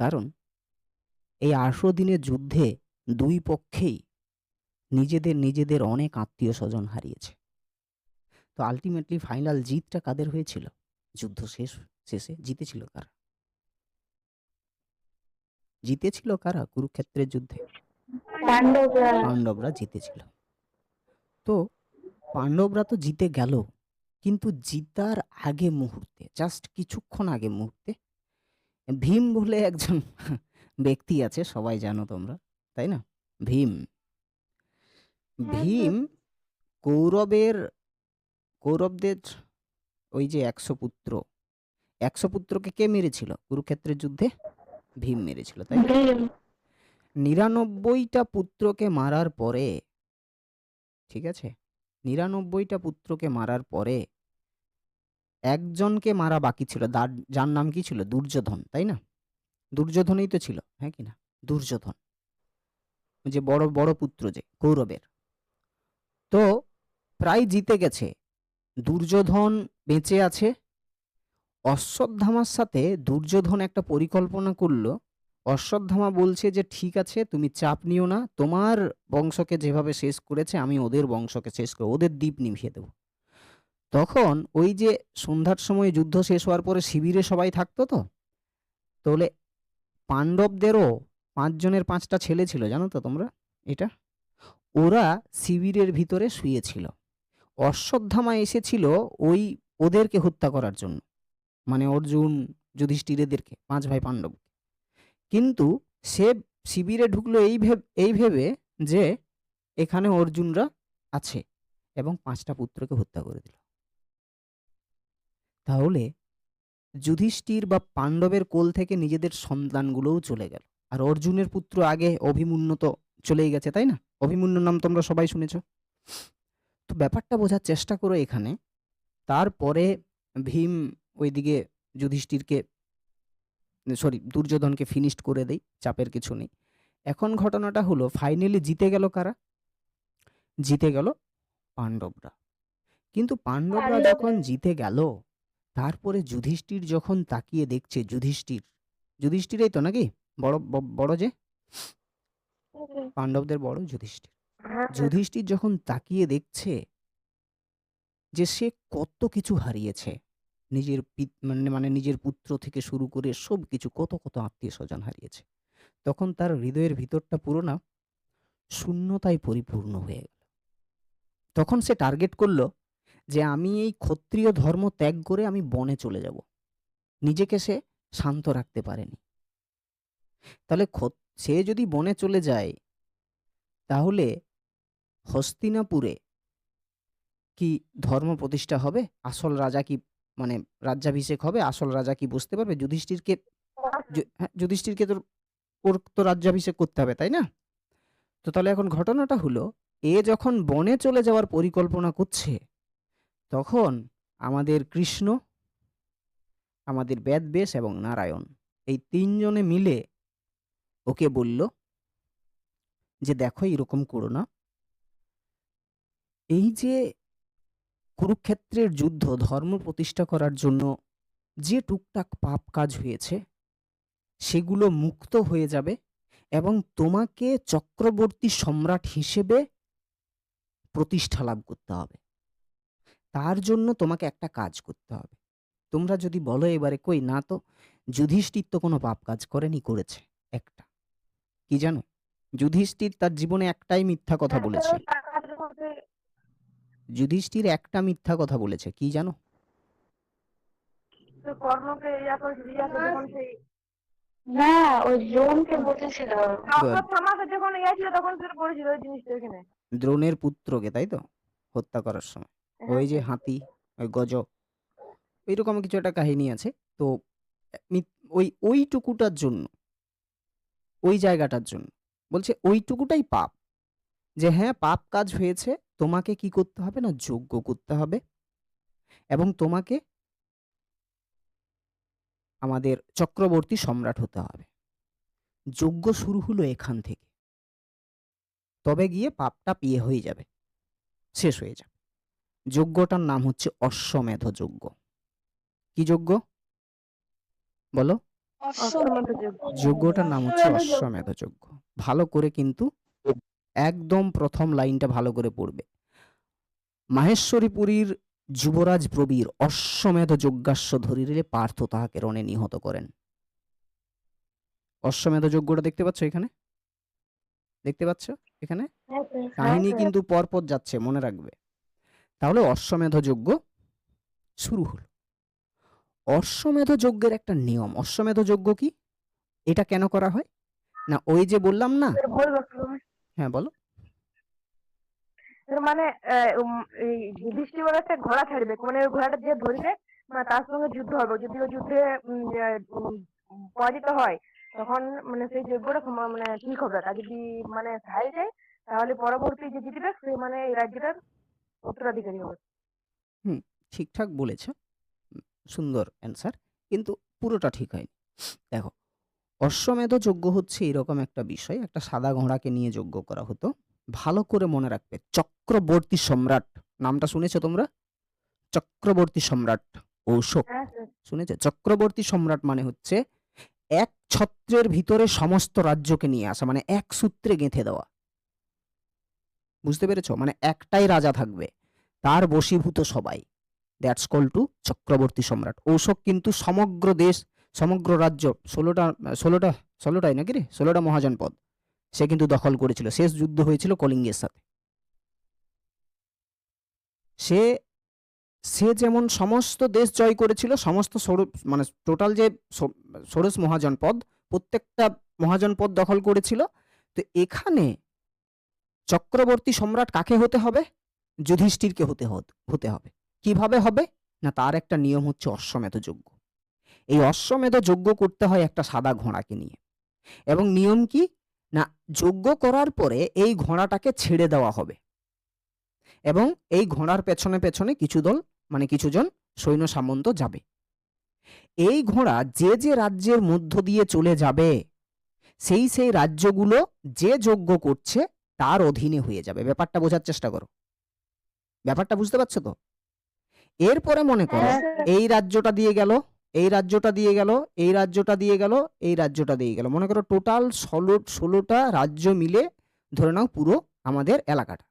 কারণ এই 18 দিনের যুদ্ধে দুই পক্ষেই নিজেদের অনেক আত্মীয় স্বজন হারিয়েছে। তো আলটিমেটলি ফাইনাল জিতটা কাদের হয়েছিল? যুদ্ধ শেষে জিতেছিল কারা? জিতেছিল কারা কুরুক্ষেত্রের যুদ্ধে? পাণ্ডবরা। পাণ্ডবরা জিতেছিল। তো পাণ্ডবরা তো জিতে গেল, কিন্তু জিতার আগে মুহূর্তে, জাস্ট কিছুক্ষণ আগে মুহূর্তে, ভীম বলে একজন ব্যক্তি আছে, সবাই জানো তোমরা, তাই না? ভীম ভীম কৌরবদের ওই যে 100 পুত্রকে কে মেরেছিল কুরুক্ষেত্রের যুদ্ধে? ভীম মেরেছিল, তাই না? 99টা পুত্রকে মারার পরে, ঠিক আছে, 99টা পুত্রকে মারার পরে একজনকে মারা বাকি ছিল, যার নাম কি ছিল? দুর্যোধন, তাই না? দুর্যোধনই তো ছিল, হ্যাঁ কি না? দুর্যোধন, যে বড় বড় পুত্র যে কৌরবের, তো প্রায় জিতে গেছে, দুর্যোধন বেঁচে আছে। অশ্বত্থামার সাথে দুর্যোধন একটা পরিকল্পনা করলো। অশ্বত্থামা বলছে যে ঠিক আছে, তুমি চাপ নিও না, তোমার বংশকে যেভাবে শেষ করেছে আমি ওদের বংশকে শেষ করে ওদের দ্বীপ নিভিয়ে দেব। তখন ওই যে সন্ধ্যার সময় যুদ্ধ শেষ হওয়ার পরে শিবিরে সবাই থাকতো, তো তাহলে পাণ্ডবদেরও 5 জনের 5টা ছেলে ছিল, জানো তো তোমরা এটা? ওরা শিবিরের ভিতরে শুয়েছিল। অশ্বত্থামা এসেছিল ওই ওদেরকে হত্যা করার জন্য, মানে অর্জুন, যুধিষ্ঠির, এদেরকে 5 ভাই পাণ্ডব। কিন্তু সে শিবিরে ঢুকলো এই ভেবে যে এখানে অর্জুনরা আছে, এবং 5টা পুত্রকে হত্যা করে দিল। তাহলে যুধিষ্ঠির বা পাণ্ডবের কোল থেকে নিজেদের সন্তানগুলোও চলে গেল। আর অর্জুনের পুত্র আগে অভিমন্যু তো চলেই গেছে, তাই না? অভিমন্যুর নাম তোমরা সবাই শুনেছ। তো ব্যাপারটা বোঝার চেষ্টা করো এখানে। তারপরে ভীম ওইদিকে যুধিষ্ঠিরকে, সরি, দুর্যোধনকে ফিনিশড করে দেই, চাপের কিছু নেই। এখন ঘটনাটা হলো ফাইনালি জিতে গেল কারা? জিতে গেল পাণ্ডবরা। কিন্তু পাণ্ডবরা যখন জিতে গেল, তারপরে যুধিষ্ঠির যখন তাকিয়ে দেখছে, যুধিষ্ঠিরই তো নাকি বড় যে পাণ্ডবদের বড় যুধিষ্ঠির যখন তাকিয়ে দেখছে যে সে কত কিছু হারিয়েছে, নিজের মানে নিজের পুত্র থেকে শুরু করে সব কিছু, কত কত আত্মীয় স্বজন হারিয়েছে, তখন তার হৃদয়ের ভিতরটা পুরো না শূন্যতায় পরিপূর্ণ হয়ে গেল। তখন সে টার্গেট করলো যে আমি এই ক্ষত্রিয় ধর্ম ত্যাগ করে আমি বনে চলে যাব। নিজেকে সে শান্ত রাখতে পারেনি। তাহলে সে যদি বনে চলে যায়, তাহলে হস্তিনাপুরে কি ধর্ম প্রতিষ্ঠা হবে? আসল রাজা কি, মানে রাজ্যাভিষেক হবে? আসল রাজা কি বুঝতে পারবে? যুধিষ্ঠিরকে তো ওর তো রাজ্যাভিষেক করতে হবে, তাই না? তো তাহলে এখন ঘটনাটা হলো, এ যখন বনে চলে যাওয়ার পরিকল্পনা করছে, তখন আমাদের কৃষ্ণ, আমাদের বেদব্যাস এবং নারায়ণ, এই 3 জনে মিলে ওকে বলল যে দেখো এরকম করো না, এই যে কুরুক্ষেত্রের যুদ্ধ ধর্ম প্রতিষ্ঠা করার জন্য যে টুকটাক পাপ কাজ হয়েছে সেগুলো মুক্ত হয়ে যাবে, এবং তোমাকে চক্রবর্তী সম্রাট হিসেবে প্রতিষ্ঠা লাভ করতে হবে। তার জন্য তোমাকে একটা কাজ করতে হবে। তোমরা যদি বলো এবারে, কই না তো, যুধিষ্ঠির তো কোনো পাপ কাজ করেনি, করেছে একটা, কি জানো? যুধিষ্ঠির তার জীবনে একটাই মিথ্যা কথা বলেছে। যুধিষ্ঠির একটা মিথ্যা কথা বলেছে, কি জানো? না, ওই দ্রোণকে বলেছিল। দ্রোণের পুত্রকে, তাই তো, হত্যা করার সময় ওই যে হাতি, ওই গজ, এইরকম কিছু একটা কাহিনী আছে। তো ওইটুকুটার জন্য, ওই জায়গাটার জন্য বলছে ওইটুকুটাই পাপ, যে হ্যাঁ পাপ কাজ হয়েছে, তোমাকে কি করতে হবে না, যজ্ঞ করতে হবে, এবং তোমাকে আমাদের চক্রবর্তী সম্রাট হতে হবে। যজ্ঞ শুরু হলো এখান থেকে, তবে গিয়ে পাপটা পিয়ে হয়ে যাবে, শেষ হয়ে যাবে। যজ্ঞটার নাম হচ্ছে অশ্বমেধ যজ্ঞ। কি যজ্ঞ বলো? যজ্ঞটার নাম হচ্ছে অশ্বমেধ যজ্ঞ। ভালো করে কিন্তু একদম প্রথম লাইনটা ভালো করে পড়বে। মাহেশ্বরীপুরীর যুবরাজ প্রবীর অশ্বমেধ যজ্ঞাস্য ধরিলে পার্থ তাহাকে রণে নিহত করেন। অশ্বমেধ যজ্ঞটা দেখতে পাচ্ছ এখানে? দেখতে পাচ্ছ এখানে? হ্যাঁ স্যার, হ্যাঁ কাহিনী স্যার। কিন্তু পরপর যাচ্ছে, মনে রাখবে। তাহলে অশ্বমেধ যজ্ঞ শুরু হলো। অশ্বমেধ যজ্ঞের একটা নিয়ম। অশ্বমেধ যজ্ঞ কি, এটা কেন করা হয়? না ওই যে বললাম না। স্যার বলবো শুরু? হ্যাঁ বলো। স্যার মানে এই যুধিষ্ঠির বলে একটা ঘোড়া ছাড়বে, মানে ওই ঘোড়াটা যে ধরবে মানে তার সঙ্গে যুদ্ধ হবে। যদি ওই যুদ্ধে পরাজিত হয় তখন মানে সেই যজ্ঞটা মানে ঠিক হবে। আর যদি মানে হারে যায় তাহলে পরবর্তী যে জিতবে সে মানে এই রাজ্যটার উত্তরাধিকারী হবে। হুম, ঠিকঠাক বলেছ। সুন্দর অ্যান্সার, কিন্তু পুরোটা ঠিক হয়নি। দেখো, অশ্বমেধ যজ্ঞ হচ্ছে এরকম একটা বিষয়, একটা সাদা ঘোড়াকে নিয়ে যজ্ঞ করা হতো। ভালো করে মনে রাখবে, চক্রবর্তী সম্রাট নামটা শুনেছো তোমরা? চক্রবর্তী সম্রাট অশোক, হ্যাঁ স্যার। শুনেছো? চক্রবর্তী সম্রাট মানে হচ্ছে এক ছত্রের ভিতরে সমস্ত রাজ্যকে নিয়ে আসা, মানে এক সূত্রে গেঁথে দেওয়া। বুঝতে পেরেছো? মানে একটাই রাজা থাকবে, তার বশীভূত সবাই। দ্যাটস কল টু চক্রবর্তী সম্রাট। অশোক কিন্তু সমগ্র দেশ, সমগ্র রাজ্য, 16টাই নাকি রে, 16টা মহাজনপদ সে কিন্তু দখল করেছিল। শেষ যুদ্ধ হয়েছিল কলিঙ্গের সাথে। সে সে যেমন সমস্ত দেশ জয় করেছিল, সমস্ত মানে টোটাল যে ষোড়শ মহাজনপদ, প্রত্যেকটা মহাজনপদ দখল করেছিল। তো এখানে চক্রবর্তী সম্রাট কাকে হতে হবে? যুধিষ্ঠিরকে হতে হবে। কিভাবে হবে? না তার একটা নিয়ম হচ্ছে অশ্বমেধ যজ্ঞ। এই অশ্বমেধ যজ্ঞ করতে হয় একটা সাদা ঘোড়াকে নিয়ে। এবং নিয়ম কি, না যজ্ঞ করার পরে এই ঘোড়াটাকে ছেড়ে দেওয়া হবে এবং এই ঘোড়ার পেছনে পেছনে কিছু দল, মানে কিছুজন সৈন্য সামন্ত যাবে। এই ঘোড়া যে যে রাজ্যের মধ্য দিয়ে চলে যাবে সেই সেই রাজ্যগুলো যে যজ্ঞ করছে তার অধীনে হয়ে যাবে। ব্যাপারটা বোঝার চেষ্টা করো। ব্যাপারটা বুঝতে পারছো তো? এরপরে মনে করো হ্যাঁ স্যার। এই রাজ্যটা দিয়ে গেল, এই রাজ্যটা দিয়ে গেল, এই রাজ্যটা দিয়ে গেল, এই রাজ্যটা দিয়ে গেল। মনে করো টোটাল 16টা রাজ্য মিলে ধরে নাও পুরো আমাদের এলাকাটা।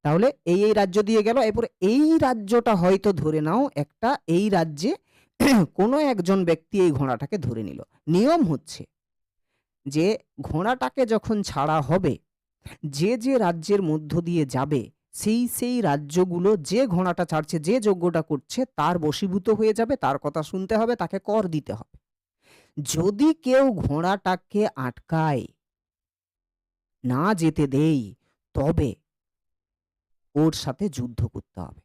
তাহলে এই রাজ্য দিয়ে গেল। এরপরে এই রাজ্যটা হয়তো ধরে নাও একটা, এই রাজ্যে কোনো একজন ব্যক্তি এই ঘোড়াটাকে ধরে নিল। নিয়ম হচ্ছে যে ঘোড়াটাকে যখন ছাড়া হবে, যে যে রাজ্যের মধ্য দিয়ে যাবে সেই সেই রাজ্যগুলো যে ঘোড়াটা ছাড়ছে, যে যজ্ঞটা করছে তার বশীভূত হয়ে যাবে, তার কথা শুনতে হবে, তাকে কর দিতে হবে। যদি কেউ ঘোড়াটাকে আটকায়, না যেতে দেই, তবে ওর সাথে যুদ্ধ করতে হবে।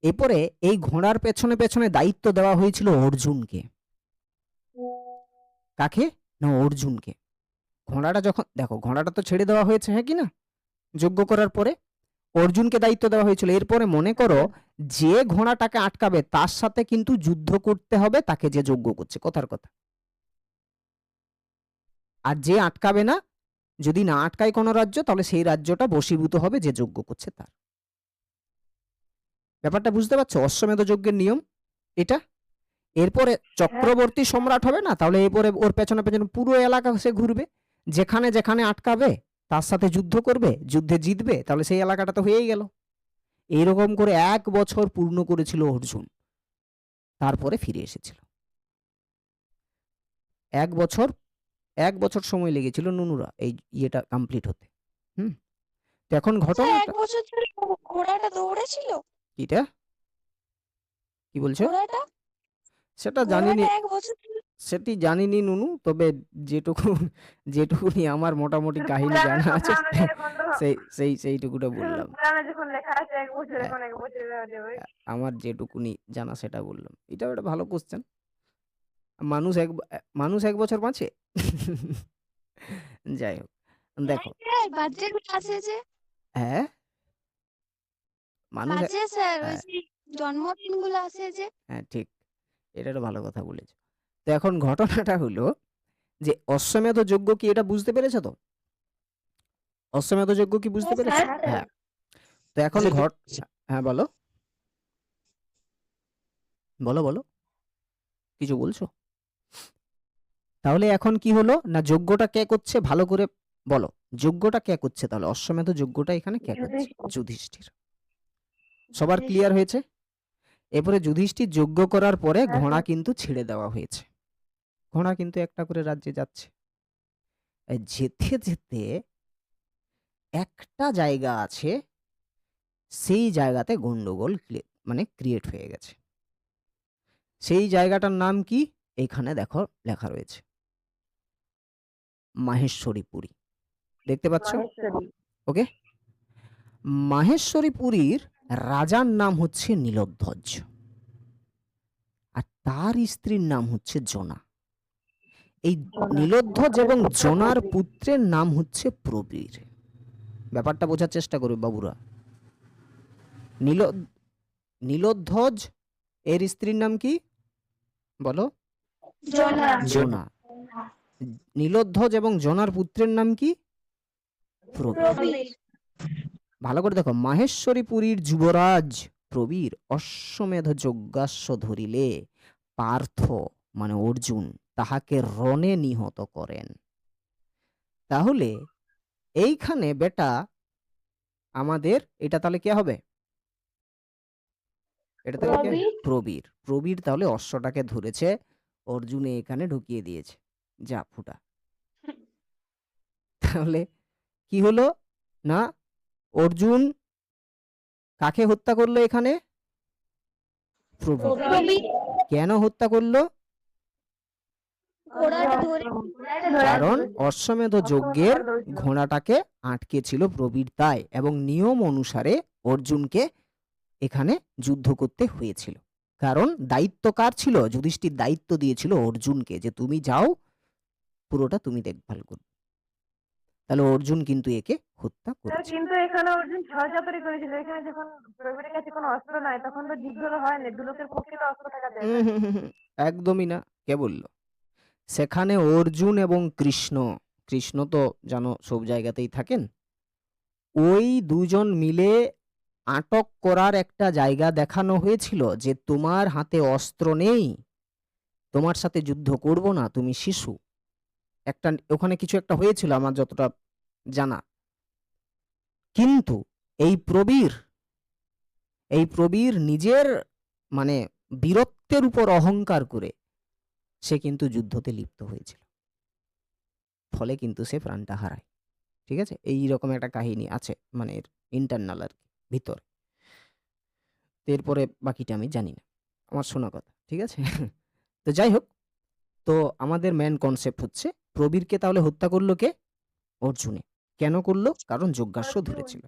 এরপরে এই ঘোড়ার পেছনে পেছনে দায়িত্ব দেওয়া হয়েছিল অর্জুনকে। কাকে? না অর্জুনকে। ঘোড়াটা যখন, দেখো ঘোড়াটা তো ছেড়ে দেওয়া হয়েছে, হ্যাঁ কি না, যজ্ঞ করার পরে অর্জুনকে দায়িত্ব দেওয়া হয়েছিল। এরপরে মনে করো যে ঘোড়াটাকে আটকাবে তার সাথে কিন্তু যুদ্ধ করতে হবে, তাকে যে যজ্ঞ করছে, কথার কথা। আর যে আটকাবে না, যদি না আটকায় কোনো রাজ্য, তাহলে সেই রাজ্যটা বশীভূত হবে যে যজ্ঞ করছে তার। ব্যাপারটা বুঝতে পারছো? অশ্বমেধ যজ্ঞের নিয়ম এটা। এরপরে চক্রবর্তী সম্রাট হবে না, তাহলে এরপরে ওর পেছনে পেছনে পুরো এলাকা সে ঘুরবে, যেখানে যেখানে আটকাবে তার সাথে যুদ্ধ করবে, যুদ্ধে জিতবে, তাহলে সেই এলাকাটা তো হয়েই গেল। এইরকম করে 1 বছর পূর্ণ করেছিল অর্জুন, তারপরে ফিরে এসেছিল। 1 বছর, 1 বছর সময় লেগেছিল নুনুরা এই ইয়েটা কমপ্লিট হতে। হুম, তো এখন স্যার ঘটনাটা 1 বছর ধরে ঘোড়াটা দৌড়েছিল? কিটা, কি বলছো? ঘোড়াটা সেটা জানিনি, ঘোড়াটা 1 বছর ধরে? সেটি জানিনি নুনু, তবে যেটুকু যেটুকুনি আমার মোটামুটি কাহিনী পুরাণের জানা কথা আছে অনুযায়ী এখন তো সেইটুকুটা বললাম। পুরাণে যখন লেখা আছে 1 বছর, হ্যাঁ, এখন 1 বছর দেবে। আমার যেটুকুনি জানা সেটা বললাম। এটাও একটা ভালো কোশ্চেন। মানুষ 1 বছর বাঁচে? যাই হোক, দেখো। স্যার বাচ্চাগুলো আছে যে, হ্যাঁ, মানুষ বাজে স্যার ওই হ্যাঁ, যে জন্মদিনগুলো আছে যে। হ্যাঁ ঠিক, এটা একটা ভালো কথা বলেছো। তো এখন ঘটনাটা হলো যে অশ্বমেধ যজ্ঞ কি, এটা বুঝতে পেরেছো তো? অশ্বমেধ যজ্ঞ কি বুঝতে হ্যাঁ পেরেছো? স্যার। হ্যাঁ স্যার। হ্যাঁ, তো এখন হ্যাঁ বলো, বলো বলো, কিছু বলছো? তাহলে এখন কি হলো, না যজ্ঞটা কে করছে ভালো করে বলো, যজ্ঞটা কে করছে তাহলে? অশ্বমেধ যজ্ঞটা এখানে কে করছে? যুধিষ্ঠির। যুধিষ্ঠির। সবার ক্লিয়ার হয়েছে? এরপরে যুধিষ্ঠির যজ্ঞ করার পরে হ্যাঁ, ঘোড়া স্যার। কিন্তু ছেড়ে দেওয়া হয়েছে। ঘোড়া কিন্তু একটা করে রাজ্যে যাচ্ছে। এই যেতে যেতে একটা জায়গা আছে, সেই জায়গাতে গন্ডগোল মানে ক্রিয়েট হয়ে গেছে। সেই জায়গাটার নাম কি? এইখানে দেখো লেখা রয়েছে, মাহেশ্বরীপুরী। দেখতে পাচ্ছ? মাহেশ্বরী। ওকে। মাহেশ্বরীপুরীর রাজার নাম হচ্ছে নীলধ্বজ, আর তার স্ত্রীর নাম হচ্ছে জনা। এই জনা। নীলধ্বজ তাদের এবং পুত্র জনার প্রবীর। পুত্রের নাম হচ্ছে প্রবীর। ব্যাপারটা বোঝার চেষ্টা করবে বাবুরা। নীল নীলধ্বজ এর স্ত্রীর নাম কি বলো? জনা। জনা। নীলধ্বজ এবং জনার পুত্রের নাম কি? প্রবীর। প্রবীর। ভালো করে দেখো, মাহেশ্বরীপুরীর যুবরাজ প্রবীর অশ্বমেধ যজ্ঞাস্য ধরিলে পার্থ মানে অর্জুন তাহাকে রণে নিহত করেন। তাহলে এইখানে বেটা আমাদের এটা তাহলে কে হবে? এটা তাহলে কে? প্রবীর। প্রবীর। প্রবীর তাহলে অশ্বটাকে ধরেছে, অর্জুনে এখানে ঢুকিয়ে দিয়েছে। যা ফুটা। তাহলে কি হলো না, অর্জুন কাকে হত্যা করলো এখানে? প্রবীর। প্রবীর। কেন হত্যা করলো? ঘোড়াটা ধরে কারণ অশ্বমেধ যজ্ঞের ঘোড়াটাকে আটকে ছিল প্রবীর, তাই। এবং নিয়ম অনুসারে অর্জুনকে এখানে যুদ্ধ করতে হয়েছিল। কারণ দায়িত্ব কার ছিল? যুধিষ্ঠির দায়িত্ব দিয়েছিল অর্জুনকে যে তুমি যাও, পুরোটা তুমি দেখভাল করবে। তাহলে অর্জুন কিন্তু একে হত্যা স্যার, করেছে। কিন্তু এখানে অর্জুন ছলচাতুরি করেছিল। এখানে যখন প্রবীরের কাছে কোনো অস্ত্র নাই, তখন তো যুদ্ধ হয় না। দুলোকের পক্ষে তো অস্ত্র থাকা যায় না। একদমই না। কে বললো? সেখানে অর্জুন এবং কৃষ্ণ, কৃষ্ণ তো জানো সব জায়গাতেই থাকেন, ওই দুজন মিলে আটক করার একটা জায়গা দেখানো হয়েছিল যে তোমার হাতে অস্ত্র নেই, তোমার সাথে যুদ্ধ করব না, তুমি শিশু। একটা ওখানে কিছু একটা হয়েছিল আমার যতটা জানা। কিন্তু এই প্রবীর, এই প্রবীর নিজের মানে বীরত্বের উপর অহংকার করে সে কিন্তু যুদ্ধতে লিপ্ত হয়েছিল, ফলে কিন্তু সে প্রাণটা হারায়। ঠিক আছে, এই রকম একটা কাহিনী আছে, মানে ইন্টারনাল আর কি, ভিতরে। এরপরে বাকিটা আমি জানি না, আমার শোনা কথা। ঠিক আছে। তো যাই হোক, তো আমাদের মেন কনসেপ্ট হচ্ছে প্রবীরকে তাহলে হত্যা করলো কে? অর্জুনে। কেন করলো? কারণ যজ্ঞাস্য অর্জুন। ধরেছিল।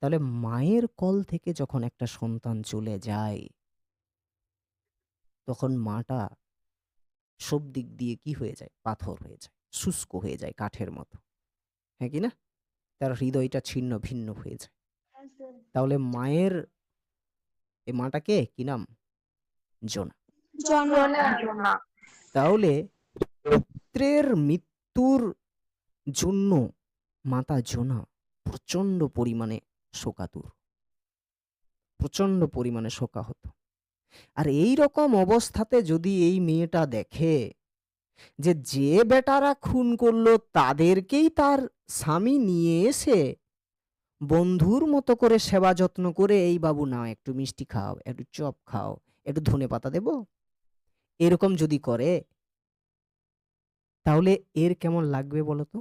তাহলে মায়ের কল থেকে যখন একটা সন্তান চলে যায়, তখন মাটা সব দিক দিয়ে কি হয়ে যায়? পাথর হয়ে যায়, শুষ্ক হয়ে যায়, কাঠের মতো। হ্যাঁ কি না? তার হৃদয়টা ছিন্ন ভিন্ন হয়ে যায়। তাহলে মায়ের এই মাটাকে কি নাম? জোনা। জনা। জনা। তাহলে পুত্রের মৃত্যুর জন্য মাতা জোনা প্রচন্ড পরিমাণে শোকাতুর, প্রচন্ড পরিমাণে শোকাহত। আর এই রকম অবস্থাতে যদি এই মেয়েটা দেখে যে যে বেটারা খুন করলো তাদেরকেই তার স্বামী নিয়ে এসে বন্ধুর মতো করে সেবা যত্ন করে, এই বাবু নাও একটু মিষ্টি খাও, একটু চপ খাও, একটু ধনেপাতা দেবো, এরকম যদি করে, তাহলে এর কেমন লাগবে বলো তো?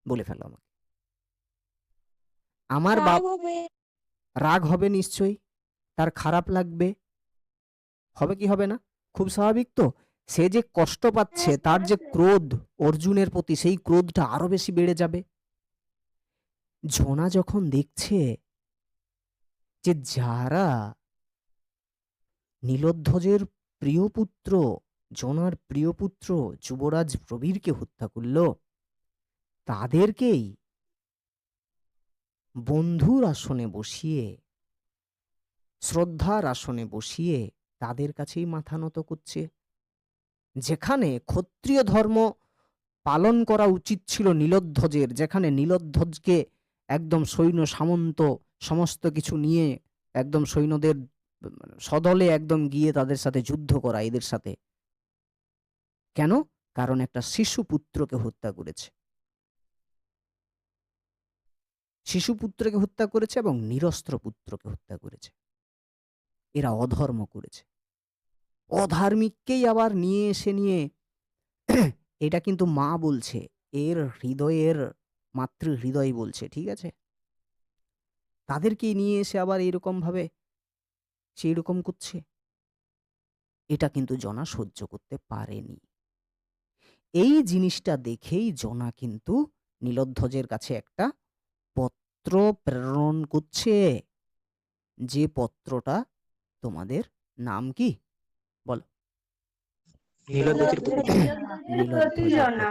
বলে ফেলো আমাকে। আমার বাপ রাগ হবে। রাগ হবে নিশ্চয়ই, তার খারাপ লাগবে, হবে কি হবে না? খুব স্বাভাবিক তো। সে যে কষ্ট পাচ্ছে, তার যে ক্রোধ অর্জুনের প্রতি, সেই ক্রোধটা আরো বেশি বেড়ে যাবে। ঝোনা যখন দেখছে যে যারা নীলধ্বজের প্রিয় পুত্র, জনার প্রিয় পুত্র যুবরাজ প্রবীরকে হত্যা করল, তাদেরকেই বন্ধুর আসনে বসিয়ে, শ্রদ্ধার আসনে বসিয়ে তাদের কাছেই মাথা নত করছে। যেখানে ক্ষত্রিয় ধর্ম পালন করা উচিত ছিল নীলধ্বজের, যেখানে নীলধ্বজকে একদম সৈন্য সামন্ত সমস্ত কিছু নিয়ে একদম সৈন্যদের সদলে একদম গিয়ে তাদের সাথে যুদ্ধ করা, এদের সাথে কেন? কারণ একটা শিশু পুত্রকে হত্যা করেছে। শিশু পুত্রকে হত্যা করেছে এবং নিরস্ত্র পুত্রকে হত্যা করেছে। এরা অধর্ম করেছে। অধার্মিককেই আবার নিয়ে এটা কিন্তু মা বলছে, এর হৃদয়ের মাতৃ হৃদয় বলছে, ঠিক আছে? তাদেরকে নিয়ে এসে আবার এরকম ভাবে সেই রকম করছে। এটা কিন্তু জনা সহ্য করতে পারেনি। এই জিনিসটা দেখেই জনা কিন্তু নীলধ্বজের কাছে একটা পত্র প্রেরণ করছে, যে পত্রটা তোমাদের নাম কি বলো? নীলধ্বজের প্রতি জনা। প্রতি জনা।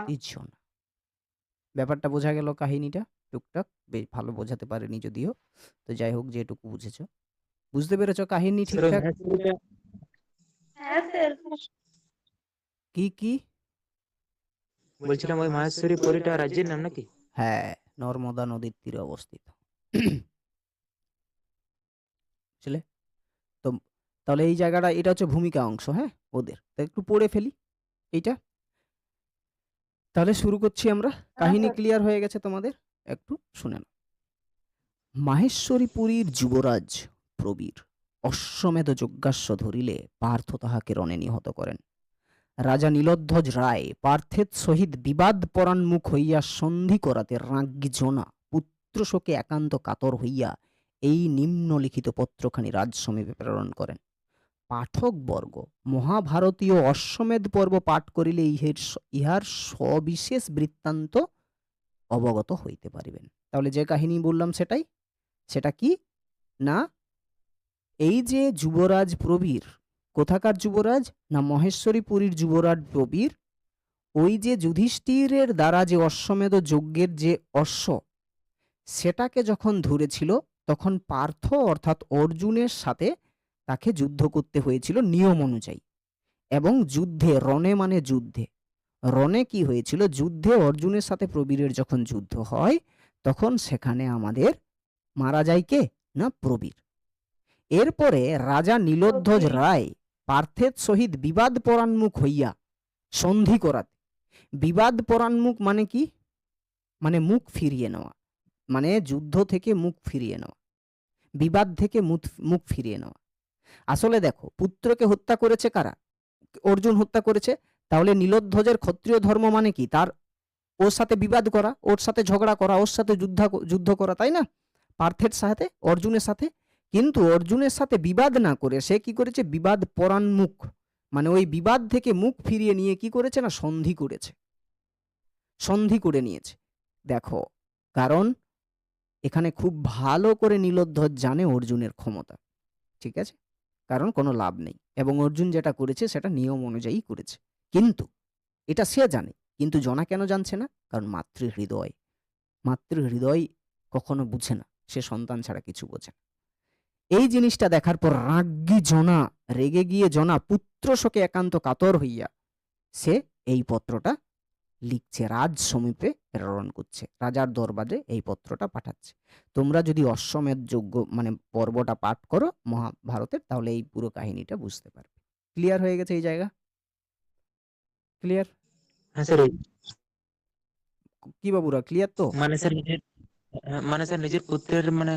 ব্যাপারটা বোঝা গেল? কাহিনীটা টুকটাক বেশ ভালো বোঝাতে পারেনি যদিও, তো যাই হোক, যেটুকু বুঝেছো, বুঝতে পেরেছো কাহিনী ঠিকঠাক? হ্যাঁ স্যার। কি কি? বলছিলাম ওই মাহেশ্বরী পরীটা রাজ্যের নাম নাকি? হ্যাঁ, নর্মদা নদীর তীরে অবস্থিত। বুঝলে তো? তাহলে এই জায়গাটা, এটা হচ্ছে ভূমিকা অংশ, হ্যাঁ ওদের, তা একটু পড়ে ফেলি এইটা। তাহলে শুরু করছি আমরা। কাহিনী ক্লিয়ার হয়ে গেছে তোমাদের? একটু শুনে নাও। মাহেশ্বরীপুরীর যুবরাজ প্রবীর অশ্বমেধ যজ্ঞাস্য ধরিলে পার্থ তাহাকে রণে নিহত করেন। রাজা নীলধ্বজ রায় পার্থের সহিত বিবাদ পরান্মুখ হইয়া সন্ধি করাতে রাজ্ঞী জনা পুত্র শোকে একান্ত কাতর হইয়া এই নিম্নলিখিত পত্রখানি রাজসমীপে প্রেরণ করেন। পাঠকবর্গ মহাভারতীয় অশ্বমেধ পর্ব পাঠ করিলে ইহার সবিশেষ বৃত্তান্ত অবগত হইতে পারিবেন। তাহলে যে কাহিনী বললাম সেটাই, সেটা কি না, এই যে যুবরাজ প্রবীর, কোথাকার যুবরাজ না মহেশ্বরীপুরীর যুবরাজ প্রবীর, ওই যে যুধিষ্ঠিরের দ্বারা যে অশ্বমেধ যজ্ঞের যে অশ্ব, সেটাকে যখন ধরেছিল তখন পার্থ অর্থাৎ অর্জুনের সাথে তাকে যুদ্ধ করতে হয়েছিল নিয়ম অনুযায়ী। এবং যুদ্ধে, রণে মানে যুদ্ধে, রণে কি হয়েছিল, যুদ্ধে অর্জুনের সাথে প্রবীরের যখন যুদ্ধ হয় তখন সেখানে আমাদের মারা যায় কে না প্রবীর। এরপরে রাজা নীলধ্বজ রায় পার্থের সহিত বিবাদ পরান্মুখ হইয়া সন্ধি করাতে, বিবাদ পরান্মুখ মানে কি, মানে মুখ ফিরিয়ে নেওয়া, মানে যুদ্ধ থেকে মুখ ফিরিয়ে নেওয়া, বিবাদ থেকে মুখ ফিরিয়ে নেওয়া। আসলে দেখো, পুত্রকে হত্যা করেছে কারা? অর্জুন হত্যা করেছে। তাহলে নীলধ্বজের ক্ষত্রিয় ধর্ম মানে কি, তার ওর সাথে বিবাদ করা, ওর সাথে ঝগড়া করা, ওর সাথে যুদ্ধ করা, তাই না? পার্থের সাথে, অর্জুনের সাথে। কিন্তু অর্জুনের সাথে বিবাদ না করে সে কি করেছে, বিবাদ পরান্মুখ, মানে ওই বিবাদ থেকে মুখ ফিরিয়ে নিয়ে কি করেছে না সন্ধি করেছে, সন্ধি করে নিয়েছে। দেখো, কারণ এখানে খুব ভালো করে নীলধ্বজ জানে অর্জুনের ক্ষমতা, ঠিক আছে? কারণ কোনো লাভ নেই, এবং অর্জুন যেটা করেছে সেটা নিয়ম অনুযায়ী করেছে, কিন্তু এটা সে জানে। কিন্তু জনা কেন জানছে না? কারণ মাতৃহৃদয়, মাতৃহৃদয় কখনো বুঝে না, সে সন্তান ছাড়া কিছু বোঝে না। এই জিনিসটা দেখার পর রাজ্ঞী জনা রেগে গিয়ে জনা পুত্র শোকে একান্ত কাতর হইয়া সে এই পত্রটা লিখছে, রাজ সমীপে প্রেরণ করছে, রাজার দরবারে এই পত্রটা পাঠাচ্ছে। তোমরা যদি অশ্বমেধ যজ্ঞ মানে পর্বটা পাঠ করো মহাভারতের, তাহলে এই পুরো কাহিনীটা বুঝতে পারবে। ক্লিয়ার হয়ে গেছে এই জায়গা? ক্লিয়ার? হ্যাঁ স্যার। কি বাবুরা, ক্লিয়ার তো? মানে স্যার নিজের পুত্রের মানে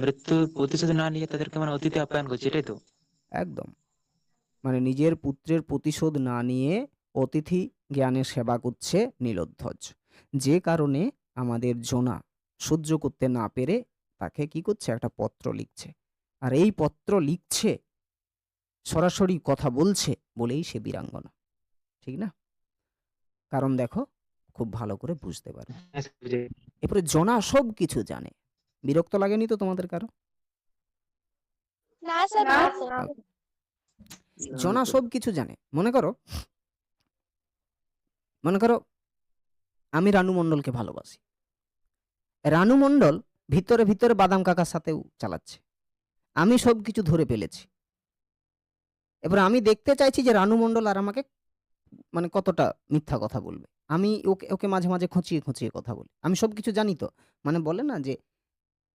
মৃত্যু প্রতিশোধ না নিয়ে তাদেরকে মানে অতিথি আপ্যায়ন করছে, এটাই তো? একদম, মানে নিজের পুত্রের প্রতিশোধ না নিয়ে অতিথি জ্ঞানে সেবা করছে নীলধ্বজ, যে কারণে আমাদের জনা সহ্য করতে না পেরে তাকে কি করছে, একটা পত্র লিখছে। আর এই পত্র লিখছে, সরাসরি কথা বলছে বলেই সে বীরাঙ্গনা, ঠিক না? কারণ দেখো, খুব ভালো করে বুঝতে পারো। হ্যাঁ স্যার, বুঝে গেছি। এরপরে জনা সব কিছু জানে। বিরক্ত লাগেনি তো তোমাদের কারো? না স্যার, না স্যার। জনা সব কিছু জানে। মনে করো আমি রানু মণ্ডলকে ভালোবাসি, রানু মণ্ডল ভিতরে ভিতরে বাদাম কাকার সাথেও চালাচ্ছে, আমি সব কিছু ধরে ফেলেছি। এবার আমি দেখতে চাইছি যে রানু মণ্ডল আর আমাকে মানে কতটা মিথ্যা কথা বলবে। আমি ওকে ওকে মাঝে মাঝে খুঁচিয়ে খুঁচিয়ে কথা বলি। আমি সব কিছু জানি তো, মানে বলে না যে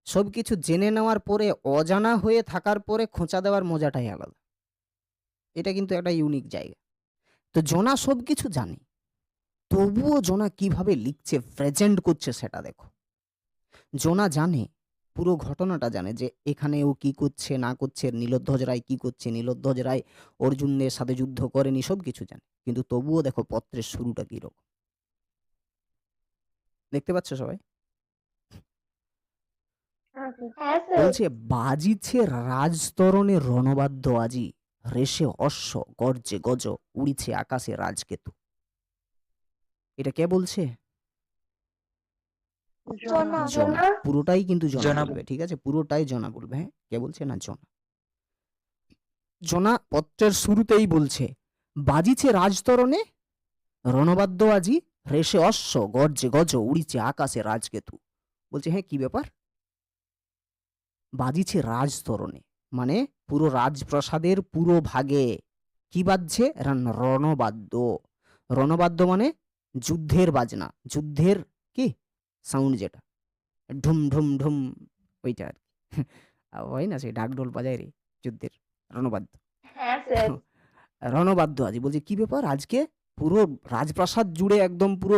সব কিছু জেনে নেওয়ার পরে অজানা হয়ে থাকার পরে খোঁচা দেওয়ার মজাটাই আলাদা। এটা কিন্তু একটা ইউনিক জায়গা। তো জনা সব কিছু জানে, তবুও জনা কিভাবে লিখছে, প্রেজেন্ট করছে সেটা দেখো। জোনা জানে, পুরো ঘটনাটা জানে যে এখানে ও কি করছে না করছে, নীলধ্বজ রায় কি করছে, নীলধ্বজ রায় অর্জুনের সাথে যুদ্ধ করেনি, সব কিছু জানে। কিন্তু তবুও দেখো পত্রের শুরুটা কিরকম, দেখতে পাচ্ছ সবাই? হ্যাঁ স্যার। হ্যাঁ স্যার। বলছে বাজিছে রাজতরণে রণবাদ্য আজি, রেশে অশ্ব গর্জে গজ, উড়িছে আকাশে রাজকেতু। এটা কে বলছে? জনা। জনা। পুরোটাই কিন্তু জনা জনা বলবে, ঠিক আছে? পুরোটাই জনা বলবে। হ্যাঁ, কে বলছে না জনা। জনা পত্রের শুরুতেই বলছে বাজিছে রাজতরণে রণবাদ্য আজি, রেশে অশ্ব গর্জে গজ, উড়িছে আকাশে রাজকেতু। বলছে হ্যাঁ কি ব্যাপার? বাজিছে রাজতরণে মানে পুরো রাজপ্রাসাদের পুরো ভাগে কি বাজছে? রণবাদ্য। রণবাদ্য মানে যুদ্ধের বাজনা, যুদ্ধের কি সাউন্ড, যেটা ঢুম ঢুম ঢুম, ওইটা আর কি। হয় না সেই ঢাকঢোল বাজায় রে, যুদ্ধের রণবাদ্য। হ্যাঁ স্যার। রণবাদ্য আজি। বলছে কি ব্যাপার আজকে পুরো রাজপ্রাসাদ জুড়ে একদম পুরো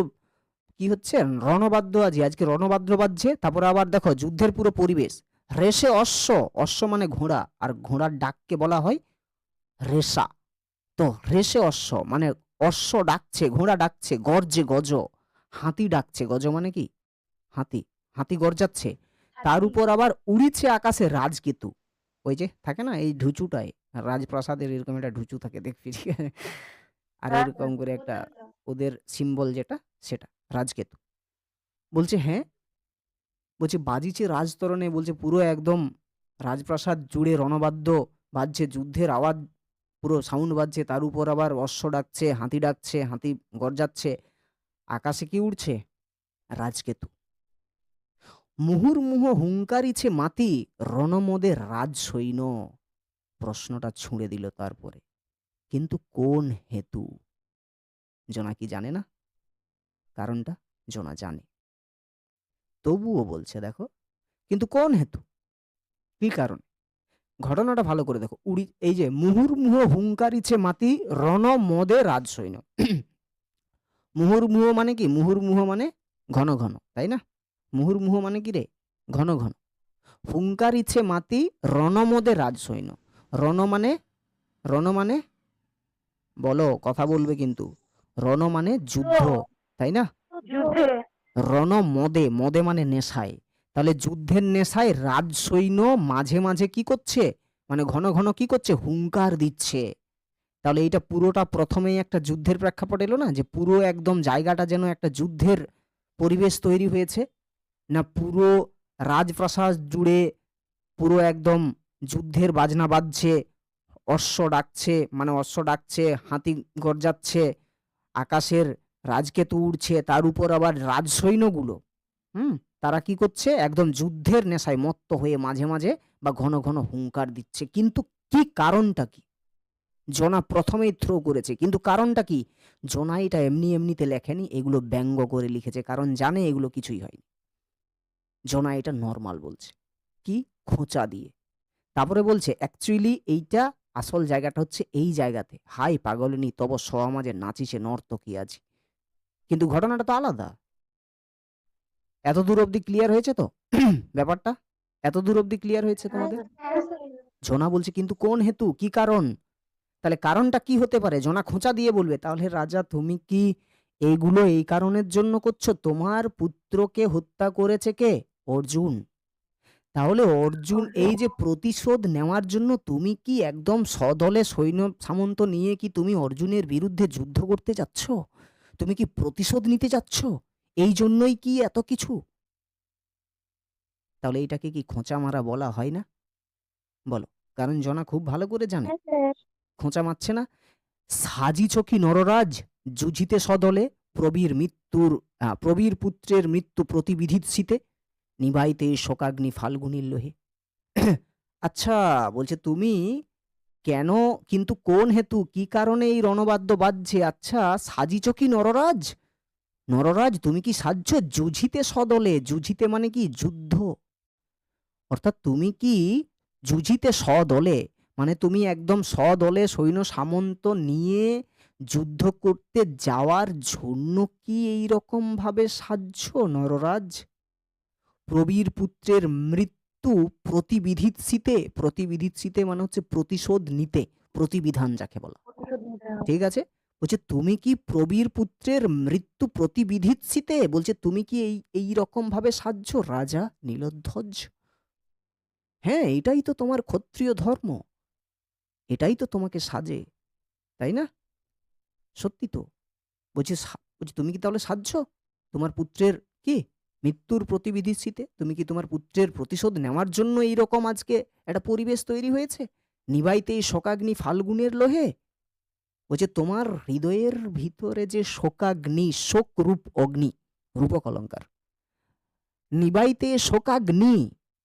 কি হচ্ছে? রণবাদ্য আজি, আজকে রণবাদ্য বাজছে। তারপরে আবার দেখো যুদ্ধের পুরো পরিবেশ। রেশে অশ্ব, অশ্ব মানে ঘোড়া, আর ঘোড়ার ডাককে বলা হয় রেশা। তো রেশে অশ্ব মানে অশ্ব ডাকছে, ঘোড়া ডাকছে, গর্জে গজ, হাতি ডাকছে, গজ মানে কি হাতি, হাতি গর্জাচ্ছে। তার উপর আবার উড়িছে আকাশে রাজকেতু। ওই যে থাকে না এই ঢুচুটায়, রাজপ্রাসাদের এরকম একটা ঢুচু থাকে দেখবি, ঠিক আছে? আর হ্যাঁ এরকম করে একটা ওদের সিম্বল যেটা, সেটা রাজকেতু। বলছে হ্যাঁ, বলছে বাজিছে রাজতরণে, বলছে পুরো একদম রাজপ্রাসাদ জুড়ে রণবাদ্য বাজছে, যুদ্ধের আওয়াজ পুরো সাউন্ড বাজছে, তার উপর আবার অশ্ব ডাকছে, হাতি ডাকছে, হাতি গর্জাচ্ছে। আকাশে কি উড়ছে? রাজকেতু। মুহুর্মুহ হুঙ্কারিছে মাতি, রণমদে রাজ সৈন্য। প্রশ্নটা ছুঁড়ে দিল তারপরে, কিন্তু কোন হেতু? জোনা কি জানে না কারণটা? জোনা জানে, তবুও বলছে দেখো কিন্তু কোন হেতু, কি কারণ? ঘটনাটা ভালো করে দেখো। এই যে মুহুর্মুহ হুঙ্কারিছে মাতি, রণমদে রাজ সৈন্য। মুহুর্মুহ মানে কি? মুহুর্মুহ মানে ঘন ঘন, তাই না? মুহুর্মুহ মানে কি রে? ঘন ঘন। হুঙ্কারিছে মাতি, রণমদে রাজ সৈন্য। রণ মানে, রণ মানে বলো, কথা বলবে কিন্তু। রণ মানে যুদ্ধ, তাই না? যুদ্ধে। রণমদে, মদে মানে নেশায়। তাহলে যুদ্ধের নেশায় রাজ সৈন্য মাঝে মাঝে কি করছে? মানে ঘন ঘন কি করছে? হুঙ্কার দিচ্ছে। তাহলে এইটা পুরোটা প্রথমেই একটা যুদ্ধের প্রেক্ষাপট এলো না, যে পুরো একদম জায়গাটা যেন একটা যুদ্ধের পরিবেশ তৈরি হয়েছে না? পুরো রাজপ্রাসাদ জুড়ে পুরো একদম যুদ্ধের বাজনা বাজছে, অশ্ব ডাকছে, মানে অশ্ব ডাকছে, হাতি গর্জাচ্ছে, আকাশের রাজকেতু উড়ছে, তার উপর আবার রাজসৈন্যগুলো তারা কি করছে? একদম যুদ্ধের নেশায় মত্ত হয়ে মাঝে মাঝে বা ঘন ঘন হুঙ্কার দিচ্ছে। কিন্তু কি কারণটা কি? জোনা প্রথমেই থ্রো করেছে, কিন্তু কারণটা কি? জোনা এটা এমনি এমনিতে লেখেনি, এগুলো ব্যঙ্গ করে লিখেছে, কারণ জানে এগুলো কিছুই হয়নি। জোনা এটা নর্মাল বলছে, কি খোঁচা দিয়ে। তারপরে বলছে অ্যাকচুয়ালি এইটা আসল জায়গাটা হচ্ছে এই জায়গাতে, হাই পাগলিনী তব সমাজে নাচিছে নর্তকী আজি। কিন্তু ঘটনাটা তো আলাদা। এত দূর অবধি ক্লিয়ার হয়েছে তো? ব্যাপারটা এত দূর অবধি ক্লিয়ার হয়েছে তোমাদের? হ্যাঁ স্যার। জোনা বলছে কিন্তু কোন হেতু, কি কারণ? তাহলে কারণটা কি হতে পারে? জোনা খোঁচা দিয়ে বলবে, তাহলে রাজা তুমি কি এইগুলো এই কারণের জন্য করছো? তোমার পুত্রকে হত্যা করেছে কে? অর্জুন। তাহলে অর্জুন এই যে প্রতিশোধ নেওয়ার জন্য তুমি কি একদম সদলে সৈন্য সামন্ত নিয়ে কি তুমি অর্জুনের বিরুদ্ধে যুদ্ধ করতে যাচ্ছ? তুমি কি প্রতিশোধ নিতে যাচ্ছ? এই জন্যই কি এত কিছু? তাহলে এটাকে কি খোঁচা মারা বলা হয় না? বলো। কারণ জনা খুব ভালো করে জানে হ্যাঁ স্যার। খোঁচা মারছে না। সাজিছ কি নররাজ যুঝিতে সদলে, প্রবীর পুত্রের মৃত্যু প্রতিবিধিত শীতে, নিবাইতে শোকাগ্নি ফাল্গুনীর লোহে। আচ্ছা, বলছে তুমি কেন, কিন্তু কোন হেতু, কি কারণে এই রণবাদ্য বাজছে? আচ্ছা, সাজিছ কি নররাজ, নররাজ তুমি কি সাজছ যুঝিতে সদলে? যুঝিতে মানে কি? যুদ্ধ। অর্থাৎ তুমি কি যুঝিতে সদলে, মানে তুমি একদম সদলে সৈন্য সামন্ত নিয়ে যুদ্ধ করতে যাওয়ার জন্য কি এই রকম ভাবে সাজছ নররাজ? প্রবীর পুত্রের মৃত্যু প্রতিবিধিৎসিতে, প্রতিবিধিৎসিতে মানে হচ্ছে প্রতিশোধ নিতে, প্রতিবিধান যাকে বলা, প্রতিশোধ নিতে হবে। ঠিক আছে? বলছে তুমি কি প্রবীর পুত্রের মৃত্যু প্রতিবিধিৎসিতে, বলছে তুমি কি এই রকম ভাবে সাজছ রাজা নীলধ্বজ? হ্যাঁ, এটাই তো তোমার ক্ষত্রিয় ধর্ম, এটাই তো তোমাকে সাজে, তাই না? সত্যি তো। বলছি তুমি কি তাহলে সাজছ তোমার পুত্রের কি মৃত্যুর প্রতিবিধিৎসিতে? তুমি কি তোমার পুত্রের প্রতিশোধ নেওয়ার জন্য এইরকম আজকে একটা পরিবেশ তৈরি হয়েছে? নিবাইতে এই শোকাগ্নি ফাল্গুনের লোহে। বলছে তোমার হৃদয়ের ভিতরে যে শোকাগ্নি, শোক রূপ অগ্নি, রূপক অলঙ্কার, নিবাইতে শোকাগ্নি,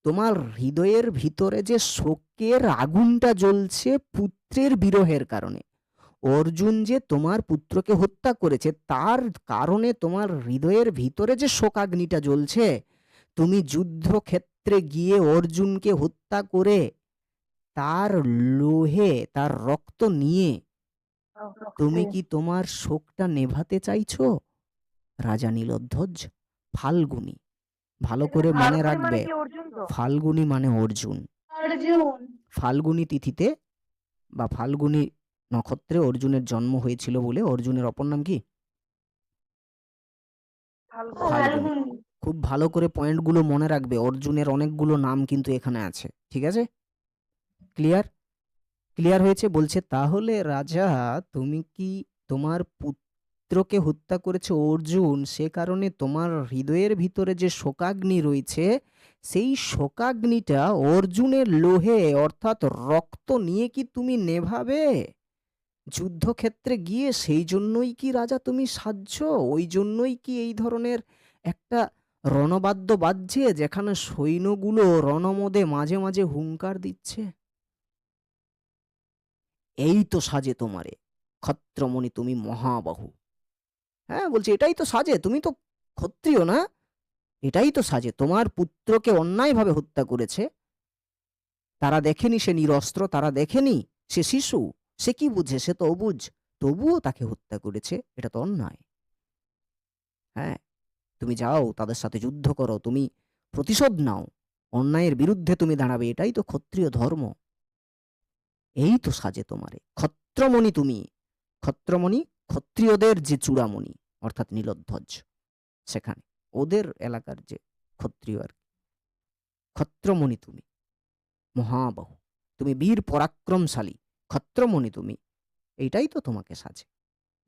তোমার হৃদয়ের ভিতরে যে শোকের আগুনটা জ্বলছে পুত্রের বিরহের কারণে, অর্জুন যে তোমার পুত্রকে হত্যা করেছে তার কারণে তোমার হৃদয়ের ভিতরে যে শোকাগ্নিটা জ্বলছে, তুমি যুদ্ধক্ষেত্রে গিয়ে অর্জুনকে হত্যা করে তার লোহে, তার রক্ত নিয়ে তুমি কি তোমার শোকটা নেভাতে চাইছো? রাজা নীলধ্বজ ফাল্গুনী, ভালো করে মনে ফাল্গুনী মানে রাখবে, কি অর্জুন তো? ফাল্গুনী মানে অর্জুন। অর্জুন। ফাল্গুনী তিথিতে বা ফাল্গুনী নক্ষত্রে অর্জুনের জন্ম হয়েছিল বলে অর্জুনের অপর নাম কি? ফাল্গুন। ফাল্গুনী। ফাল্গুন। খুব ভালো করে পয়েন্টগুলো মনে রাখবে, অর্জুনের অনেকগুলো নাম কিন্তু এখানে আছে, ঠিক আছে? ক্লিয়ার? ক্লিয়ার হয়েছে? বলছে তাহলে রাজা তুমি কি তোমার পুত্রকে হত্যা করেছে অর্জুন, সে কারণে তোমার হৃদয়ের ভিতরে যে শোকাগ্নি রয়েছে সেই শোকাগ্নিটা অর্জুনের লোহে অর্থাৎ রক্ত নিয়ে কি তুমি নেভাবে যুদ্ধক্ষেত্রে গিয়ে? সেই জন্যই কি রাজা তুমি সাজছ? ওই জন্যই কি এই ধরনের একটা রণবাদ্য বাজছে যেখানে সৈন্যগুলো রণমদে মাঝে মাঝে হুংকার দিচ্ছে? এই তো সাজে তোমারে ক্ষত্রমণি, তুমি মহাবাহু। হ্যাঁ, বলছে এটাই তো সাজে, তুমি তো ক্ষত্রিয় না? এটাই তো সাজে। তোমার পুত্রকে অন্যায়ভাবে হত্যা করেছে, তারা দেখেনি সে নিরস্ত্র, তারা দেখেনি সে শিশু, সে কি বুঝে? সে তো অবুঝ, তবুও তাকে হত্যা করেছে, এটা তো অন্যায়। হ্যাঁ, তুমি যাও তাদের সাথে যুদ্ধ করো, তুমি প্রতিশোধ নাও, অন্যায়ের বিরুদ্ধে তুমি দাঁড়াবে, এটাই তো ক্ষত্রিয় ধর্ম। এই তো সাজে তোমারে ক্ষত্রমণি তুমি। ক্ষত্রমণি ক্ষত্রিয়দের যে চূড়ামণি অর্থাৎ নীলধ্বজ, সেখানে ওদের এলাকার যে ক্ষত্রিয় আর কি। ক্ষত্রমণি তুমি মহাবাহু, তুমি বীর পরাক্রমশালী, ক্ষত্রমণি তুমি, এইটাই তো তোমাকে সাজে।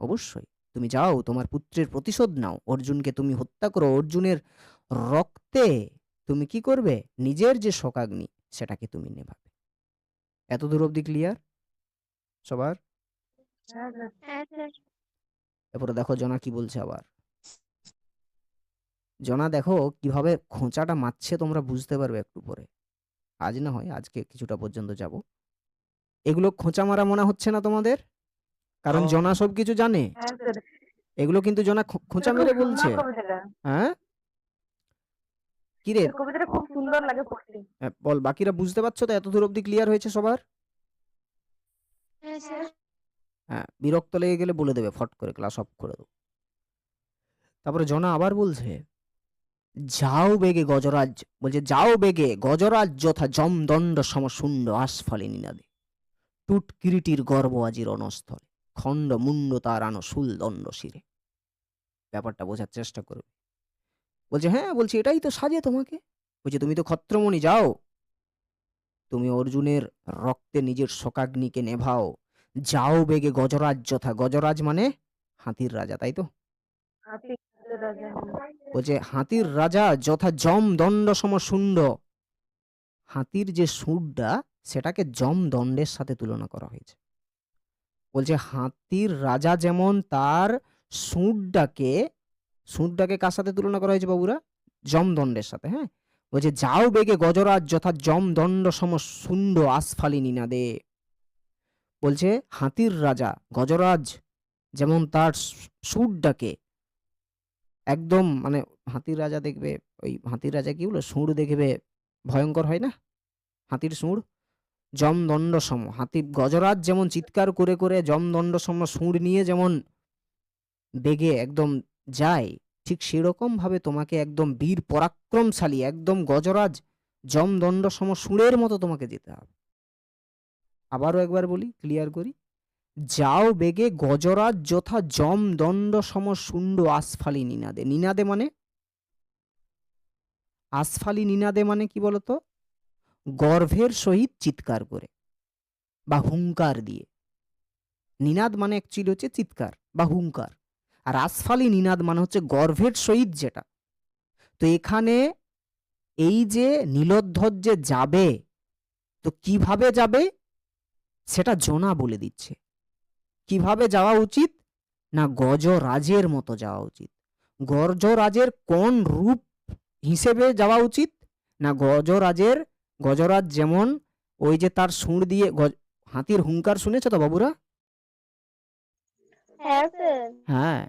অবশ্যই তুমি যাও তোমার পুত্রের প্রতিশোধ নাও, অর্জুনকে তুমি হত্যা করো, অর্জুনের রক্তে তুমি কি করবে? নিজের যে শোকাগ্নি সেটাকে তুমি নেভাবে। এত দূর অব্দি ক্লিয়ার সবার? হ্যাঁ স্যার। হ্যাঁ স্যার। এরপরে দেখো জনা কি বলছে আবার। জনা দেখো কিভাবে খোঁচাটা মারছে, তোমরা বুঝতে পারবে একটু পরে। আজ না হয়, আজকে কিছুটা পর্যন্ত যাব। এগুলো খোঁচা মারা মনে হচ্ছে না তোমাদের? কারণ ও। জনা সবকিছু জানে। হ্যাঁ স্যার। এগুলো কিন্তু জনা খোঁচা খুব মেরে সুন্দর বলছে। কবিতাটা। হ্যাঁ, কি রে? স্যার, কবিতাটা খুব সুন্দর লাগে পড়তে। বল, বাকিরা বুঝতে পারছো তো? এত দূর অব্দি ক্লিয়ার হয়েছে সবার? হ্যাঁ স্যার। হ্যাঁ, বিরক্ত লেগে গেলে বলে দেবে, ফট করে ক্লাস অফ করে দেবো। তারপরে জনা আবার বলছে, যাও বেগে গজরাজ, বলছে যাও বেগে গজরাজ যথা জমদণ্ড সমশুণ্ড আস্ফালিনী নাদে, টুট কিরিটির গর্ব আজি রণস্থলে, খণ্ড মুন্ড তার আনো শুল দণ্ড শিরে। ব্যাপারটা বোঝার চেষ্টা করবে। বলছে হ্যাঁ, বলছে এটাই তো সাজে তোমাকে। বলছে তুমি তো ক্ষত্রমণি, যাও তুমি অর্জুনের রক্তে নিজের শোকাগ্নিকে নেভাও। যাও বেগে গজরাজ যথা, গজরাজ মানে হাতির রাজা, তাই তো? হাতি রাজা। বলছে হাতির রাজা যথা জম দণ্ড সম শুণ্ড, হাতির যে সুরটা সেটাকে জম দণ্ডের সাথে তুলনা করা হয়েছে। বলছে হাতির রাজা যেমন তার সুরটাকে, সুরটাকে কার সাথে তুলনা করা হয়েছে বাবুরা? জমদণ্ডের সাথে। হ্যাঁ, বলছে যাও বেগে গজরাজ যথা জমদণ্ড সম শুণ্ড আস্ফালিনী নাদে। বলছে হাতির রাজা গজরাজ যেমন তার সুরটাকে একদম, মানে হাতির রাজা দেখবে, ওই হাতির রাজা কি বলে, সুর দেখবে ভয়ঙ্কর হয় না হাতির সুর? জমদণ্ড সম, হাতি গজরাজ যেমন চিৎকার করে করে জমদণ্ড সম সুর নিয়ে যেমন বেগে একদম যায়, ঠিক সেরকম ভাবে তোমাকে একদম বীর পরাক্রমশালী, একদম গজরাজ জমদণ্ড সম সুরের মতো তোমাকে যেতে হবে। আবারও একবার বলি, ক্লিয়ার করি। যাও বেগে গজরাজ যথা জমদণ্ড সম শুণ্ড আসফালি নিনাদে। নিনাদে মানে, আসফালি নিনাদে মানে কি বলতো? গর্ভের সহিত চিৎকার করে বা হুঙ্কার দিয়ে। নিনাদ মানে অ্যাকচুয়ালি হচ্ছে চিৎকার বা হুঙ্কার, আর আসফালি নিনাদ মানে হচ্ছে গর্ভের সহিত যেটা। তো এখানে এই যে নীলোদ্ধর যে যাবে, তো কিভাবে যাবে সেটা জোনা বলে দিচ্ছে। কিভাবে যাওয়া উচিত? না গজরাজের মতো যাওয়া উচিত। গজরাজের কোন রূপ হিসেবে যাওয়া উচিত? না গজরাজ যেমন ওই যে তার সুর দিয়ে হাতির হুঙ্কার শুনেছো তো বাবুরা? হ্যাঁ স্যার। হ্যাঁ,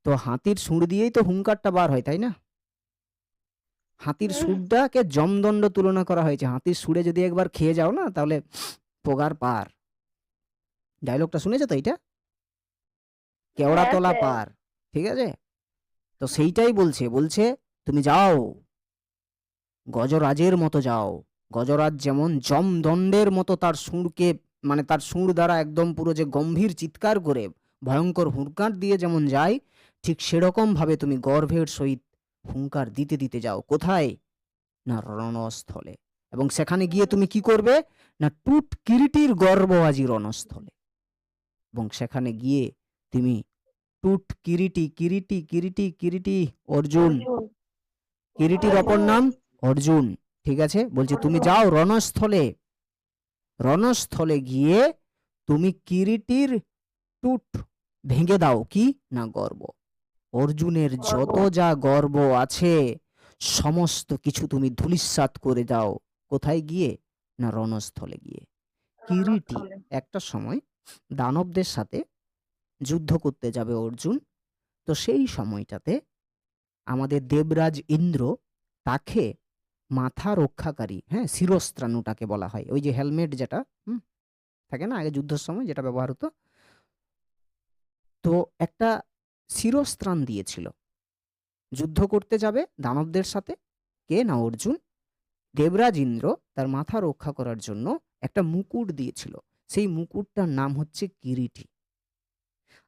তো হাতির সুর দিয়েই তো হুঙ্কারটা বার হয়, তাই না? হাতির সুরটাকে জমদণ্ড তুলনা করা হয়েছে। হাতির সুরে যদি একবার খেয়ে যাও না, তাহলে পোগার পার। ডায়লগটা শুনেছো তো এইটা? কেওড়া হ্যাঁ তলা স্যার। পার। ঠিক আছে, তো সেইটাই বলছে তুমি যাও গজরাজের মতো যাও। গজরাজ যেমন জমদণ্ডের মতো তার সুরকে, মানে তার সুর দ্বারা একদম পুরো যে গম্ভীর চিৎকার করে ভয়ঙ্কর হুঙ্কার দিয়ে যেমন যায়, ঠিক সেরকম ভাবে তুমি গর্ভের সহিত হুঙ্কার দিতে দিতে যাও। কোথায়? না রণস্থলে। এবং সেখানে গিয়ে তুমি কি করবে? না টুট কিরিটির গর্ব আজি রণস্থলে। এবং সেখানে গিয়ে তুমি টুট কিরিটি কিরিটি কিরিটি কিরিটি অর্জুন, কিরিটির অপর নাম অর্জুন। ঠিক আছে, বলছে তুমি যাও রণস্থলে। রণস্থলে গিয়ে তুমি কিরিটির টুট ভেঙে দাও। কি না গর্ব। অর্জুনের যত যা গর্ব আছে সমস্ত কিছু তুমি ধূলিসাৎ করে দাও। কোথায় গিয়ে? না রণস্থলে গিয়ে। কিরিটি একটা সময় দানবদের সাথে যুদ্ধ করতে যাবে অর্জুন। তো সেই সময়টাতে আমাদের দেবরাজ ইন্দ্র তাকে মাথা রক্ষাকারী, হ্যাঁ শিরস্ত্রাণুটাকে বলা হয়, ওই যে হেলমেট যেটা থাকে না আগে যুদ্ধের সময় যেটা ব্যবহার হতো, তো একটা শিরস্ত্রাণ দিয়েছিল। যুদ্ধ করতে যাবে দানবদের সাথে কে? না অর্জুন। দেবরাজ ইন্দ্র তার মাথা রক্ষা করার জন্য একটা মুকুট দিয়েছিল। সেই মুকুটটার নাম হচ্ছে কিরিটি।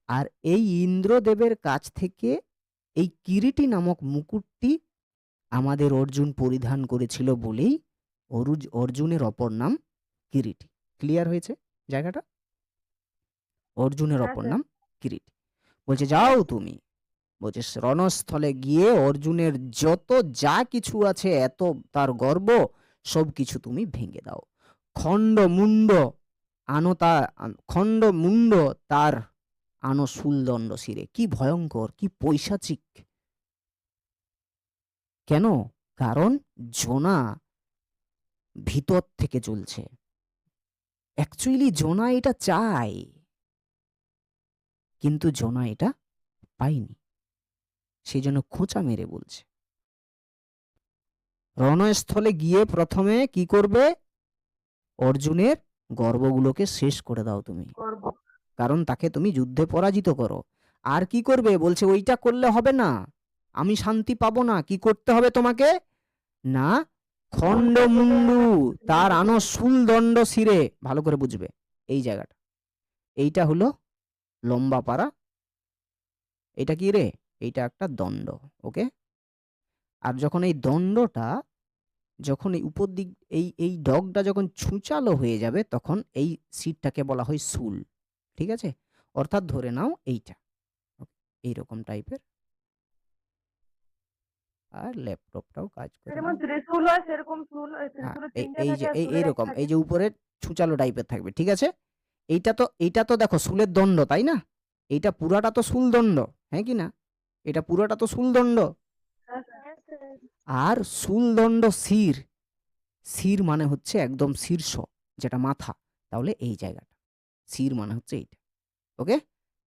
আর এই ইন্দ্রদেবের কাছ থেকে এই কিরিটি নামক মুকুটটি আমাদের অর্জুন পরিধান করেছিল বলেই অর্জুনের অপর নাম কিরিটি। ক্লিয়ার হয়েছে জায়গাটা? অর্জুনের অপর নাম কিরিটি। বলছে যাও তুমি, বলছে রণস্থলে গিয়ে অর্জুনের যত যা কিছু আছে, এত তার গর্ব, সব কিছু তুমি ভেঙে দাও। খণ্ড মুন্ড খণ্ড মুন্ড তার আনো শুলদণ্ড শিরে। কি ভয়ঙ্কর, কি পৈশাচিক! কেন? কারণ জোনা ভিতর থেকে চলছে। অ্যাকচুয়ালি জোনা এটা চায়, কিন্তু জোনা এটা পায়নি, সেই জন্য খোঁচা মেরে বলছে। রণস্থলে গিয়ে প্রথমে কি করবে? অর্জুনের গর্বগুলোকে শেষ করে দাও তুমি, কারণ তাকে তুমি যুদ্ধে পরাজিত করো। আর কি করবে? বলছে ওইটা করলে হবে না, আমি শান্তি পাবো না। কি করতে হবে তোমাকে? না খণ্ডমুন্ডু তার আনো শুলদণ্ড শিরে। ভালো করে বুঝবে এই জায়গাটা। এইটা হলো লম্বা পাড়া। এটা কি রে? এইটা একটা দণ্ড। ওকে, আর যখন এই দণ্ডটা, যখন এই উপর দিক এই ডগটা যখন ছুঁচালো হয়ে যাবে, তখন এই সিটটাকে বলা হয় শুল। ঠিক আছে, অর্থাৎ ধরে নাও এইটা এইরকম টাইপের। আর ল্যাপটপটাও কাজ করে যেমন না। ত্রিশূল হয় সেরকম চুল, হ্যাঁ, ত্রিশূলের এই তিনটে এই যে থাকে আর চুলের একটা এইরকম থাকে। এই যে উপরে ছুচালো টাইপের থাকবে। ঠিক আছে, এইটা তো দেখো শুলের দণ্ড, তাই না? এইটা পুরাটা তো শুল দণ্ড, হ্যাঁ কি না? এটা পুরাটা তো শুল দণ্ড। হ্যাঁ স্যার। আর শুল দণ্ড শির, শির মানে হচ্ছে একদম শীর্ষ, যেটা মাথা। তাহলে এই জায়গাটা শির মানে হচ্ছে এইটা। ওকে,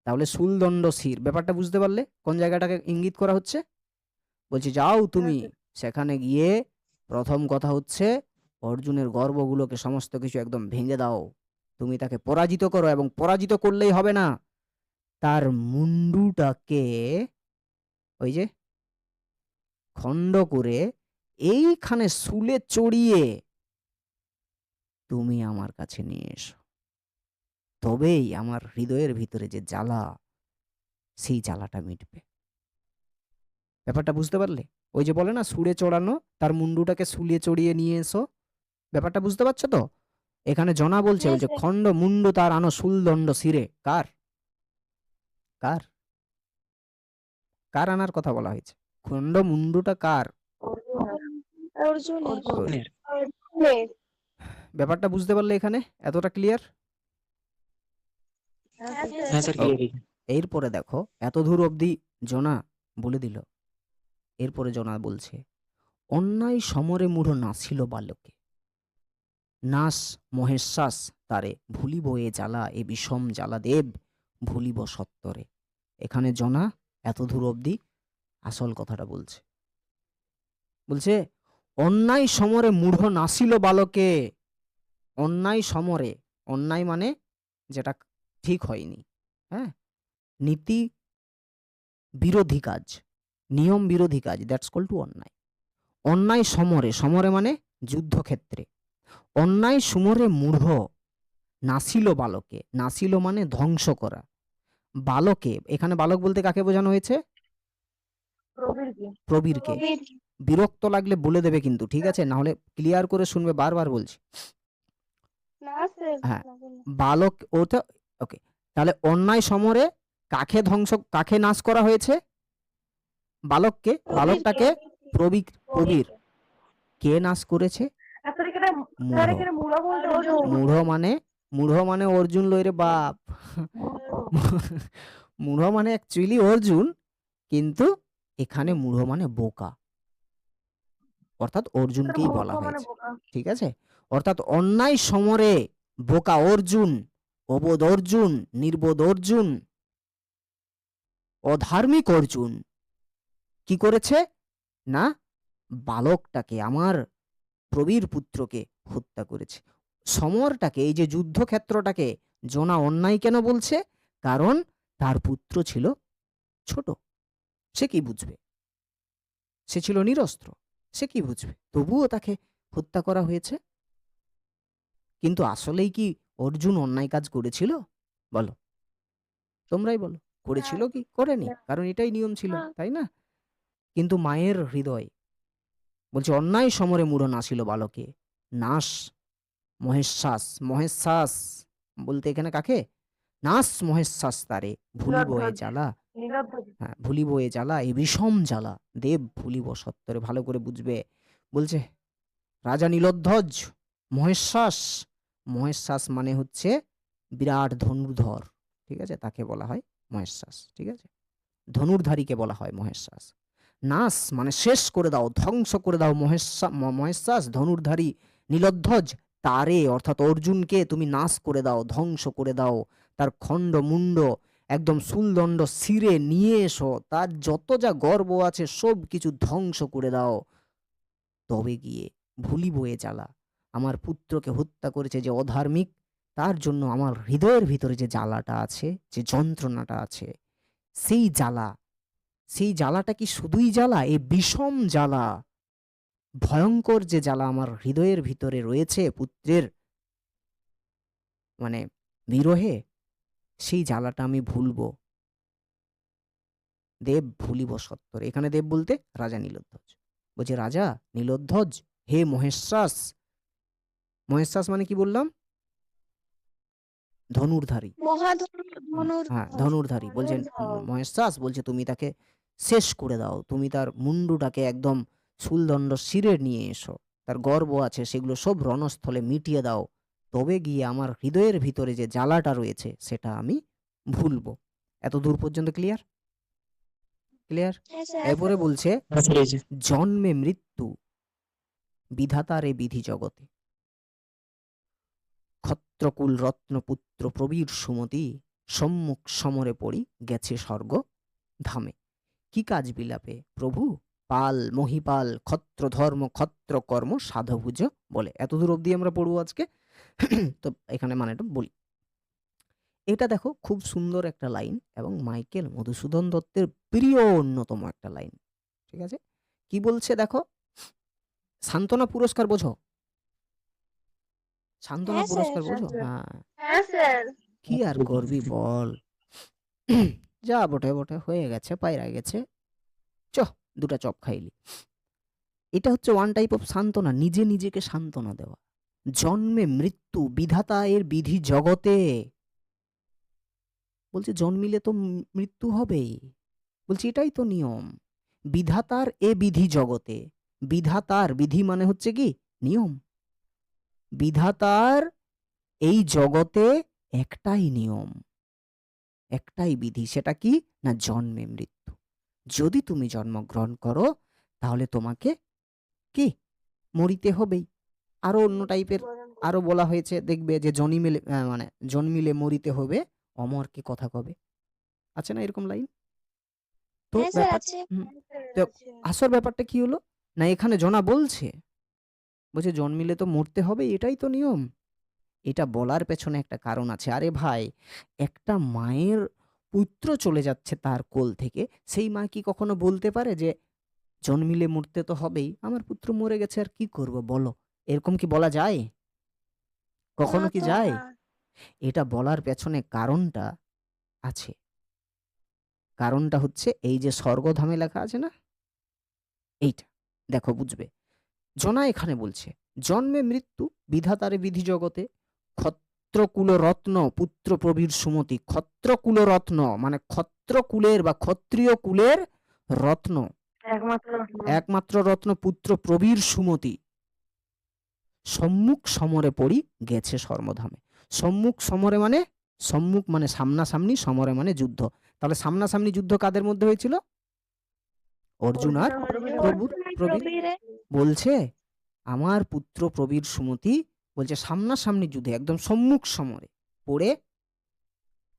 তাহলে শুলদণ্ড শির, ব্যাপারটা বুঝতে পারলে কোন জায়গাটাকে ইঙ্গিত করা হচ্ছে? বলছে যাও তুমি সেখানে গিয়ে প্রথম কথা হচ্ছে অর্জুনের গর্বগুলোকে সমস্ত কিছু একদম ভেঙে দাও। তুমি তাকে পরাজিত করো, এবং পরাজিত করলেই হবে না, তার মুন্ডুটাকে, ওই যে খণ্ড করে এইখানে শুলে চড়িয়ে তুমি আমার কাছে নিয়ে এসো, তবেই আমার হৃদয়ের ভিতরে যে জ্বালা, সেই জ্বালাটা মিটবে। ব্যাপারটা বুঝতে পারলে? ওই যে বলে না সুরে চড়ানো, তার মুন্ডুটাকে শুলিয়ে চড়িয়ে নিয়ে এসো, ব্যাপারটা বুঝতে পারছো তো? এখানে জনা বলছে, হ্যাঁ বলছে স্যার। খণ্ড মুন্ড তার আনো শুলদণ্ড শিরে। কার কার কার আনার কথা বলা হয়েছে? খণ্ড মুন্ডুটা কার? অর্জুনের। ওর- অর্জুনের। ব্যাপারটা বুঝতে পারলে এখানে? এতটা ক্লিয়ার? হ্যাঁ হ্যাঁ স্যার। Sir clear. এরপরে দেখো, এত দূর অবধি জনা বলে দিল। এরপরে জনা বলছে, অন্যায় সমরে মূঢ় নাছিল বালকে, নাস মহেশ্বাস তারে ভুলিব এ জ্বালা, এ বিষম জ্বালা দেব ভুলিব সত্তরে। এখানে জনা এত দূর অবধি আসল কথাটা বলছে। বলছে অন্যায় সমরে মূঢ় নাছিল বালকে। অন্যায় সমরে, অন্যায় মানে যেটা ঠিক হয়নি, হ্যাঁ, নীতি বিরোধী কাজ, নিয়ম বিরোধী কাজ, দ্যাটস কল টু অন্যায়। অন্যায় সমরে, সমরে মানে যুদ্ধক্ষেত্রে, অন্যায় সমরে মূঢ় নাসিল বালকে, নাসিল মানে ধ্বংস করা, বালকে এখানে বালক বলতে কাকে বোঝানো হয়েছে? প্রবীরকে। প্রবীরকে। প্রবীর। বিরক্ত লাগলে বলে দেবে কিন্তু, ঠিক আছে? না হলে ক্লিয়ার করে শুনবে, বারবার বলছি। না স্যার। হ্যাঁ, লাগবে না। বালক ওটা ওকে। তাহলে অন্যায় সমরে কাকে নাশ করা হয়েছে? বালককে, বালকটাকে প্রবীর, প্রবীর প্রবীরকে। কে নাশ করেছে? আসলে এখানে মূঢ়। স্যার এখানে মূঢ় বলতে অর্জুন। মূঢ় মানে অর্জুন লইরে বাপ। মূঢ় মানে অ্যাকচুয়ালি অর্জুন, কিন্তু এখানে মূঢ় মানে বোকা, অর্থাৎ অর্জুনকেই মূর্খ বলা মানে হয়েছে, বোকা। ঠিক আছে? অর্থাৎ অন্যায় সমরে বোকা অর্জুন, অবোধ অর্জুন, নির্বোধ অর্জুন, অধার্মিক অর্জুন কি করেছে? না, বালকটাকে, আমার প্রবীর পুত্রকে হত্যা করেছে। সমরটাকে, এই যে যুদ্ধক্ষেত্রটাকে জনা অন্যায় কেন বলছে? কারণ তার পুত্র ছিল ছোট, সে কি বুঝবে? সে ছিল নিরস্ত্র, সে কি বুঝবে? তবুও তাকে হত্যা করা হয়েছে। কিন্তু আসলেই কি অর্জুন অন্যায় কাজ করেছিল? বলো, তোমরাই বলো, করেছিল কি করেনি? কারণ এটাই নিয়ম ছিল, তাই না? কিন্তু মায়ের হৃদয় বলছে অন্যায় সমরে মূঢ় নাছিল বালকে, নাশ মহেশ্বাস, মহেশ্বাস বলতে এখানে কাকে? নাশ মহেশ্বাস তারে ভুলিব এ নীলধ্বজ। জ্বালা, নীলধ্বজ। হ্যাঁ, ভুলিব এ জ্বালা, এ বিষম জ্বালা দেব ভুলিব সত্তরে। ভালো করে বুঝবে। বলছে রাজা নীলধ্বজ, মহেশ্বাস, মহেশ্বাস মানে হচ্ছে বিরাট ধনুর্ধর, ঠিক আছে? তাকে বলা হয় মহেশ্বাস, ঠিক আছে? ধনুর্ধারীকে বলা হয় মহেশ্বাস। নাশ মানে শেষ করে দাও, ধ্বংস করে দাও, মহেশ্বাস ধনুর্ধারী নীলধ্বজ তারে, অর্থাৎ অর্জুনকে তুমি নাশ করে দাও, ধ্বংস করে দাও, তার খণ্ড মুন্ড একদম শুলদণ্ড শিরে নিয়ে এসো, তার যত যা গর্ব আছে সব কিছু ধ্বংস করে দাও, তবে গিয়ে ভুলিব এ জ্বালা। আমার পুত্রকে হত্যা করেছে যে অধার্মিক, তার জন্য আমার হৃদয়ের ভিতরে যে জ্বালাটা আছে, যে যন্ত্রণাটা আছে, সেই জ্বালা, সেই জ্বালাটা কি শুধুই জ্বালা? এ বিষম জ্বালা, ভয়ঙ্কর যে জ্বালা আমার হৃদয়ের ভিতরে রয়েছে পুত্রের মানে বিরহে, সেই জ্বালাটা আমি ভুলবো। দেব ভুলিব সত্তর। এখানে দেব বলতে রাজা নীলধ্বজ। বলছে রাজা নীলধ্বজ, হে মহেশ্বাস, মহেশ্বাস মানে কি বললাম? ধনুর্ধারী, ধনুর। হ্যাঁ ধনুর্ধারী। বলছেন মহেশ্বাস বলছে তুমি তাকে শেষ করে দাও, তুমি তার মুন্ডুটাকে একদম শুলদণ্ড শিরে নিয়ে এসো, তার গর্ব আছে সেগুলো সব রণস্থলে মিটিয়ে দাও, তবে গিয়ে আমার হৃদয়ের ভিতরে যে জ্বালাটা রয়েছে সেটা আমি ভুলবো। এত দূর পর্যন্ত ক্লিয়ার? ক্লিয়ার? হ্যাঁ স্যার। এরপরে বলছে হ্যাঁ স্যার এই যে। জন্মে মৃত্যু বিধাতারে বিধি জগতে, ক্ষত্রকুল রত্নপুত্র প্রবীর সুমতি, সম্মুখ সমরে পড়ি গেছে স্বর্গ ধামে। কি কাজ বিলাপে প্রভু, পাল মহিপাল ক্ষত্র ধর্ম ক্ষত্র কর্ম সাধভুজ বলে। এতদূর অবধি আমরা পড়বো আজকে। তো এখানে মানেটা বলি। এটা দেখো খুব সুন্দর একটা লাইন এবং মাইকেল মধুসূদন দত্তের প্রিয় অন্যতম একটা লাইন, ঠিক আছে? কি বলছে দেখো, সান্ত্বনা পুরস্কার বোঝো? সান্ত্বনা হ্যাঁ স্যার। পুরস্কার বোঝো? হ্যাঁ, হ্যাঁ স্যার। কি আর করবি বল। যা বটে বটে হয়ে গেছে, পায়রা গেছে, চ দুটা চপ খাইলি। এটা হচ্ছে ওয়ান টাইপ অফ সান্ত্বনা, নিজে নিজেকে সান্ত্বনা দেওয়া। জন্মে মৃত্যু বিধাতা এর বিধি জগতে। বলছে জন্মিলে তো মৃত্যু হবেই, বলছি এটাই তো নিয়ম। বিধাতার এ বিধি জগতে, বিধাতার বিধি মানে হচ্ছে কি নিয়ম, বিধাতার এই জগতে একটাই নিয়ম, একটাই বিধি, সেটা কি না জন্মে মৃত্যু। যদি তুমি জন্মগ্রহণ করো তাহলে তোমাকে কি মরিতে হবেই। আরো অন্য টাইপের আরো বলা হয়েছে, দেখবে যে জন্মিলে মানে জন্মিলে মরিতে হবে, অমরকে কথা কবে, আছে না এরকম লাইন? তো হ্যাঁ স্যার ব্যাপার আছে। তো আসল ব্যাপারটা কি হলো না, এখানে জনা বলছে জন্মিলে তো মরতে হবে, এটাই তো নিয়ম। এটা বলার পেছনে একটা কারণ আছে। আরে ভাই, একটা মায়ের পুত্র চলে যাচ্ছে তার কোল থেকে, সেই মা কি কখনো বলতে পারে যে জন্মিলে মরতে তো হবেই, আমার পুত্র মরে গেছে আর কি করব বলো? এরকম কি বলা যায়? কখনো কি যায়? এটা বলার পেছনে কারণটা আছে। কারণটা হচ্ছে এই যে স্বর্গধামে লেখা আছে না, এইটা দেখো বুঝবে। জনা এখানে বলছে জন্মে মৃত্যু বিধাতারে বিধি জগতে, ক্ষত্রকুল রত্ন পুত্র প্রবীর সুমতি। ক্ষত্রকুল রত্ন মানে ক্ষত্রকুলের বা ক্ষত্রিয় কুলের রত্ন, একমাত্র একমাত্র রত্ন পুত্র প্রবীর সুমতি, সম্মুখ সমরে পড়ি গেছে স্বর্গধামে। সম্মুখ সমরে মানে, সম্মুখ মানে সামনাসামনি, সমরে মানে যুদ্ধ। তাহলে সামনাসামনি যুদ্ধ কাদের মধ্যে হয়েছিল? অর্জুন আর প্রভুর প্রবীর। বলছে আমার পুত্র প্রবীর সুমতি বলছে সামনাসামনি যুদ্ধে একদম সম্মুখ সমরে পড়ে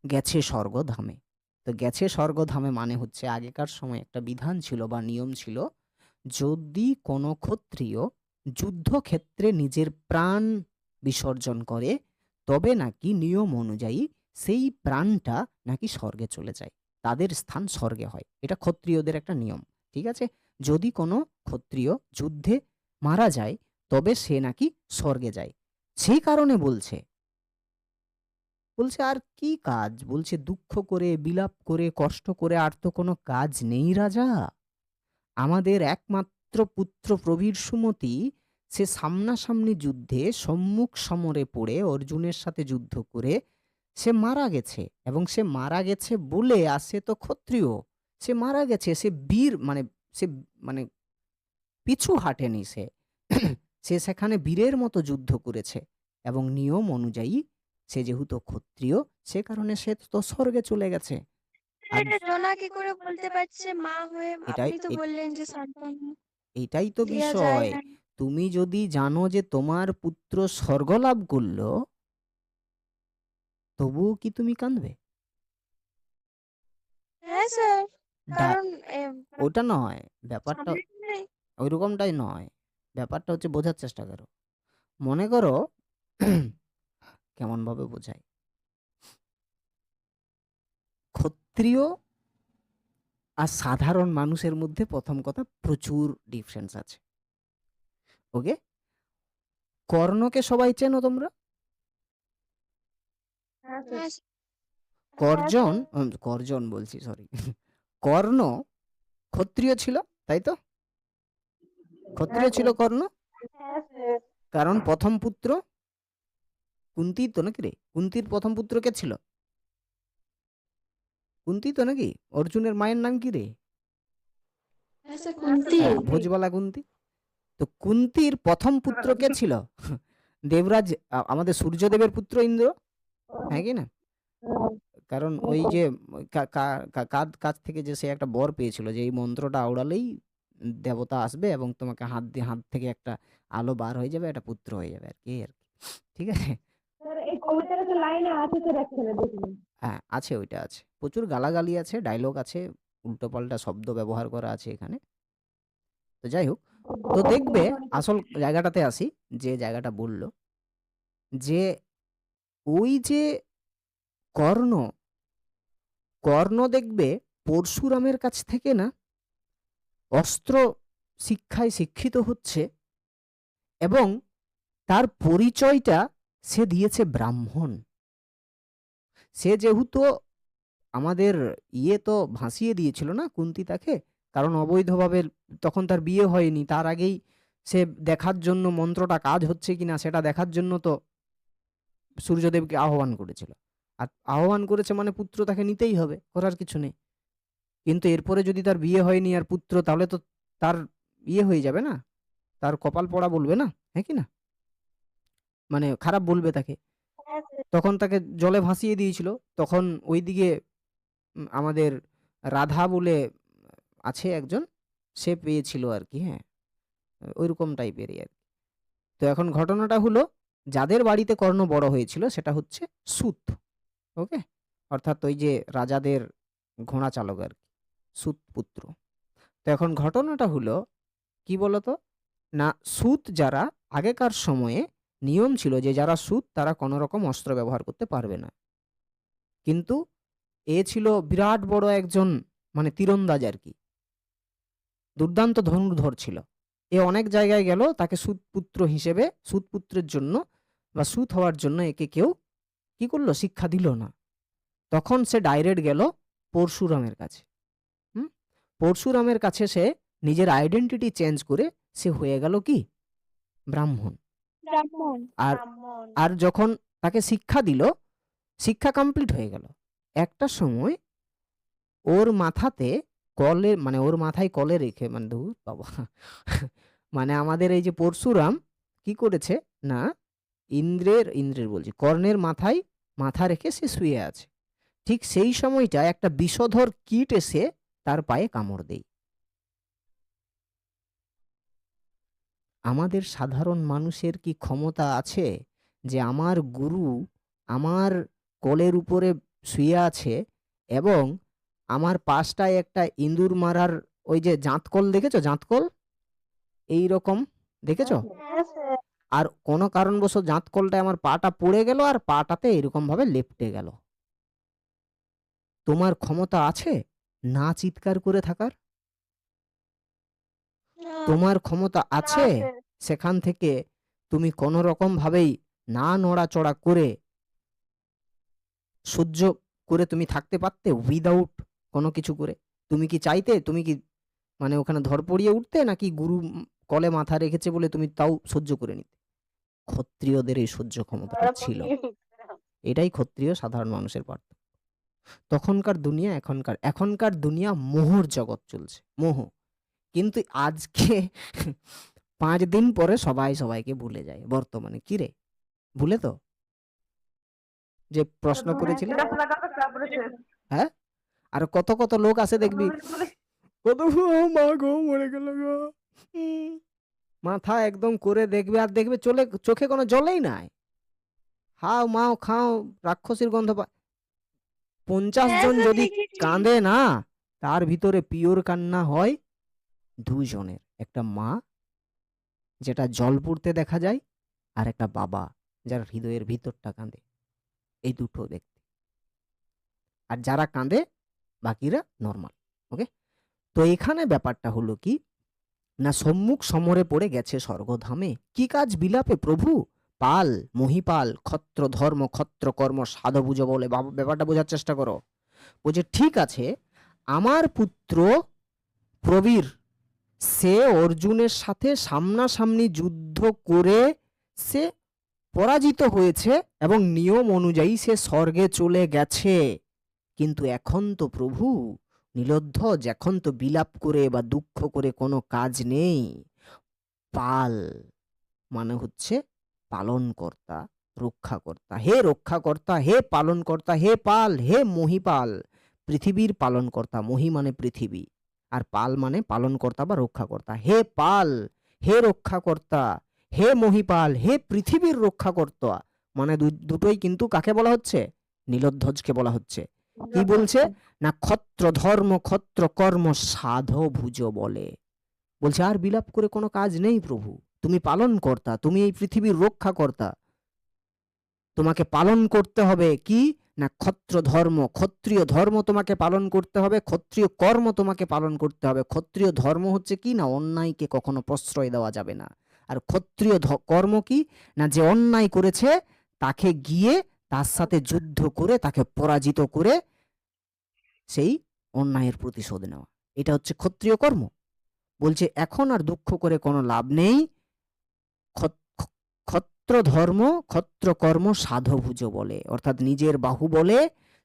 গেছে স্বর্গধামে। তো গেছে স্বর্গধামে মানে হচ্ছে আগেকার সময় একটা বিধান ছিল বা নিয়ম ছিল, যদি কোনো ক্ষত্রিয় যুদ্ধক্ষেত্রে নিজের প্রাণ বিসর্জন করে তবে নাকি নিয়ম অনুযায়ী সেই প্রাণটা নাকি স্বর্গে চলে যায়, তাদের স্থান স্বর্গে হয়। এটা ক্ষত্রিয়দের একটা নিয়ম, ঠিক আছে? যদি কোনো ক্ষত্রিয় যুদ্ধে মারা যায় তবে সে নাকি স্বর্গে যায়। সেই কারণে বলছে বলছে আর কি কাজ, বলছে দুঃখ করে বিলাপ করে কষ্ট করে আর তো কোনো কাজ নেই রাজা। আমাদের একমাত্র পুত্র প্রবীর সুমতি সে সামনাসামনি যুদ্ধে সম্মুখ সমরে পড়ে অর্জুনের সাথে যুদ্ধ করে সে মারা গেছে, এবং সে মারা গেছে বলে আসে তো ক্ষত্রিয়, সে মারা গেছে, সে বীর মানে সে মানে পিছু হাঁটেনি সে। সে সেখানে বীরের মতো যুদ্ধ করেছে, এবং নিয়ম অনুযায়ী সে যেহেতু ক্ষত্রিয় সে কারণে সে তো স্বর্গে চলে গেছে। আর জোনা কি করে বলতে পারছে মা হয়ে? এটাই আপনি তো বললেন যে সান্ত্বনা এইটাই তো দেয়া যায় বিষয়। না। তুমি যদি জানো যে তোমার পুত্র স্বর্গ লাভ করলো, তবুও কি তুমি কাঁদবে? হ্যাঁ স্যার, ডা- কারণ ওটা নয় ব্যাপারটা, সামনে নেই। ওইরকমটাই নয়। ব্যাপারটা হচ্ছে বোঝার চেষ্টা করো। মনে করো কেমন ভাবে বোঝায়, ক্ষত্রিয় আর সাধারণ মানুষের মধ্যে প্রথম কথা প্রচুর ডিফারেন্স আছে। ওকে, কর্ণকে সবাই চেনো তোমরা? হ্যাঁ স্যার। হ্যাঁ কর্জন কর্জন বলছি সরি, কর্ণ ক্ষত্রিয় ছিল, তাই তো? ক্ষত্রিয় ছিল কর্ণ, হ্যাঁ স্যার। কারণ প্রথম পুত্র কুন্তি তো নাকি রে? কুন্তির প্রথম পুত্র কে ছিল? কুন্তি তো নাকি? অর্জুনের মায়ের নাম কি রে? হ্যাঁ স্যার, কুন্তি। হ্যাঁ, ভোজবালা কুন্তি। তো কুন্তির প্রথম পুত্র কে ছিল? দেবরাজ, আমাদের সূর্যদেবের পুত্র ইন্দ্র, হ্যাঁ কি না? কারণ ওই যে কার কাছ থেকে যে সে একটা বর পেয়েছিল যে এই মন্ত্রটা আওড়ালেই দেবতা আসবে এবং তোমাকে হাত থেকে একটা আলো বার হয়ে যাবে, একটা পুত্র হয়ে যাবে আর কি, ঠিক আছে? স্যার এই কবিতার একটা লাইনে আছে স্যার, একখানে দেখুন। হ্যাঁ আছে, ওইটা আছে, প্রচুর গালাগালি আছে, ডায়লগ আছে, উল্টোপাল্টা শব্দ ব্যবহার করা আছে এখানে। তো যাই হোক, তো দেখবে আসল জায়গাটাতে আসি, যে জায়গাটা বললো যে ওই যে কর্ণ, কর্ণ দেখবে পরশুরামের কাছ থেকে না অস্ত্র শিক্ষায় শিক্ষিত হচ্ছে এবং তার পরিচয়টা সে দিয়েছে ব্রাহ্মণ। সে যেহেতু আমাদের তো ভাসিয়ে দিয়েছিল না কুন্তী তাকে, কারণ অবৈধভাবে তখন তার বিয়ে হয়নি, তার আগেই সে দেখার জন্য মন্ত্রটা কাজ হচ্ছে কিনা সেটা দেখার জন্য তো সূর্যদেবকে আহ্বান করেছিল। আর আহ্বান করেছে মানে পুত্র তাকে নিতেই হবে, করার কিছু নেই। কিন্তু এরপরে যদি তার বিয়ে হয়নি আর পুত্র, তাহলে তো তার হয়ে যাবে না, তার কপাল পড়া বলবে না, হ্যাঁ কি না, মানে খারাপ বলবে তাকে। হ্যাঁ স্যার। তখন তাকে জলে ভাসিয়ে দিয়েছিল। তখন ওইদিকে আমাদের রাধা বলে আছে একজন, সে পেয়েছিল আর কি, হ্যাঁ, ওইরকম টাইপেরই আর কি। তো এখন ঘটনাটা হলো, যাদের বাড়িতে কর্ণ বড় হয়েছিল সেটা হচ্ছে সুত, ওকে, অর্থাৎ ওই যে রাজাদের ঘোড়া চালক আর কি, সুত পুত্র। তো এখন ঘটনাটা হলো কি বলতো, না সুত যারা, আগেকার সময়ে নিয়ম ছিল যে যারা সুত তারা কোনো রকম অস্ত্র ব্যবহার করতে পারবে না, কিন্তু এ ছিল বিরাট বড় একজন মানে তীরন্দাজ আর কি, দুর্দান্ত ধনুর্ধর ছিল। এ অনেক জায়গায় গেল, তাকে সুতপুত্র হিসেবে, সুতপুত্রের জন্য বা সুত হওয়ার জন্য একে কেউ কি করলো, শিক্ষা দিল না। তখন সে ডাইরেক্ট গেল পরশুরামের কাছে। হুম, পরশুরামের কাছে সে নিজের আইডেন্টিটি চেঞ্জ করে সে হয়ে গেল কি, ব্রাহ্মণ। ব্রাহ্মণ। আর ব্রাহ্মণ। আর যখন তাকে শিক্ষা দিল, শিক্ষা কমপ্লিট হয়ে গেল, একটা সময় ওর মাথাতে কলে, মানে ওর মাথায় কলে রেখে, মানে ধুর বাবা মানে আমাদের এই যে পরশুরাম কি করেছে না, ইন্দ্রের বলছি, কর্ণের মাথায় মাথা রেখে সে শুয়ে আছে। ঠিক সেই সময়টা একটা বিষধর কীট এসে তার পায়ে কামড় দেয়। আমাদের সাধারণ মানুষের কি ক্ষমতা আছে যে আমার গুরু আমার কোলের উপরে শুয়ে আছে এবং আমার পাশটায় একটা ইঁদুর মারার ওই যে জাঁতকল দেখেছো, জাঁতকল এই রকম দেখেছো, হ্যাঁ স্যার। আর কোনো কারণবশত জাঁতকলটায় আমার পাটা পড়ে গেল আর পাটাতে এরকম ভাবে লেপ্টে গেল, তোমার ক্ষমতা আছে না চিৎকার করে থাকার? না। তোমার ক্ষমতা না আছে স্যার। সেখান থেকে তুমি কোনো রকম ভাবেই না নড়াচড়া করে সহ্য করে তুমি থাকতে পারতে উইদাউট কোনো কিছু করে? তুমি কি চাইতে, তুমি কি মানে ওখানে ধরপড়িয়ে উঠতে, নাকি গুরু কলে মাথা রেখেছে বলে তুমি তাও সহ্য করে নিতে? ক্ষত্রিয়দের এই সহ্য ক্ষমতাটা ছিল, এটাই ক্ষত্রিয় সাধারণ মানুষের পার্থক্য। তখনকার দুনিয়া এখনকার দুনিয়া মোহর জগৎ চলছে, মোহ। কিন্তু আজকে 5 দিন পরে সবাই সবাইকে ভুলে যায় বর্তমানে। কি রে, ভুলে তো? যে প্রশ্ন করেছিলে, এটা শোনা কথা তারপরে শেষ। হ্যাঁ, আর কত কত লোক আসে দেখবি, কত মা গো মরে গেল গো, মাথা একদম করে দেখবে, আর দেখবে চলে চোখে কোনো জলেই নাই, হাও মাও খাও রাক্ষসীর গন্ধ 50 হ্যাঁ জন স্যার, যদি দেখেছি। কাঁদে না, তার ভিতরে পিওর কান্না হয় 2 জনের, একটা মা যেটা জল পড়তে দেখা যায়, আর একটা বাবা যার হৃদয়ের ভিতরটা কাঁদে, এই দুটো ব্যক্তি। আর যারা কাঁদে বাকিরা নর্মাল, ওকে। তো এখানে ব্যাপারটা হলো কি, না সম্মুখ সমরে পড়ে গেছে স্বর্গধামে, কি কাজ বিলাপে প্রভু, পাল মহিপাল ক্ষত্র ধর্ম ক্ষত্র কর্ম সাধভুজ বলে। ব্যাপারটা বোঝার চেষ্টা করো। বলছে ঠিক আছে, আমার পুত্র প্রবীর সে অর্জুনের সাথে সামনাসামনি যুদ্ধ করে সে পরাজিত হয়েছে এবং নিয়ম অনুযায়ী সে স্বর্গে চলে গেছে, কিন্তু এখন তো প্রভু নীলধ্বজ, এখন তো বিলাপ করে বা দুঃখ করে কোনো কাজ নেই। পাল মানে হচ্ছে পালনকর্তা, রক্ষাকর্তা, হে রক্ষাকর্তা, হে পালনকর্তা, হে পাল, হে মহিপাল, পৃথিবীর পালনকর্তা, মহি মানে পৃথিবী, আর পাল মানে পালনকর্তা বা রক্ষাকর্তা। হে পাল, হে রক্ষাকর্তা, হে মহিপাল, হে পৃথিবীর রক্ষাকর্তা, মানে দুটোই কিন্তু কাকে বলা হচ্ছে, নীলধ্বজকে বলা হচ্ছে। কি বলছে না, ক্ষত্র ধর্ম ক্ষত্র কর্ম সাধভুজ বলে। বলছে আর বিলাপ করে কোনো কাজ নেই প্রভু, তুমি পালন কর্তা, তুমি এই পৃথিবীর রক্ষাকর্তা, তোমাকে পালন করতে হবে কি না ক্ষত্র ধর্ম, ক্ষত্রিয় ধর্ম তোমাকে পালন করতে হবে, ক্ষত্রিয় কর্ম তোমাকে পালন করতে হবে। ক্ষত্রিয় ধর্ম হচ্ছে কি না, অন্যায়কে কখনো প্রশ্রয় দেওয়া যাবে না। আর ক্ষত্রিয় কর্ম কি না, যে অন্যায় করেছে তাকে গিয়ে তার সাথে যুদ্ধ করে তাকে পরাজিত করে সেই অন্যায়ের প্রতিশোধ নেওয়া, এটা হচ্ছে ক্ষত্রিয় কর্ম। বলছে এখন আর দুঃখ করে কোনো লাভ নেই, ক্ষত্র ধর্ম ক্ষত্র কর্ম সাধভুজ বলে, অর্থাৎ নিজের বাহু বলে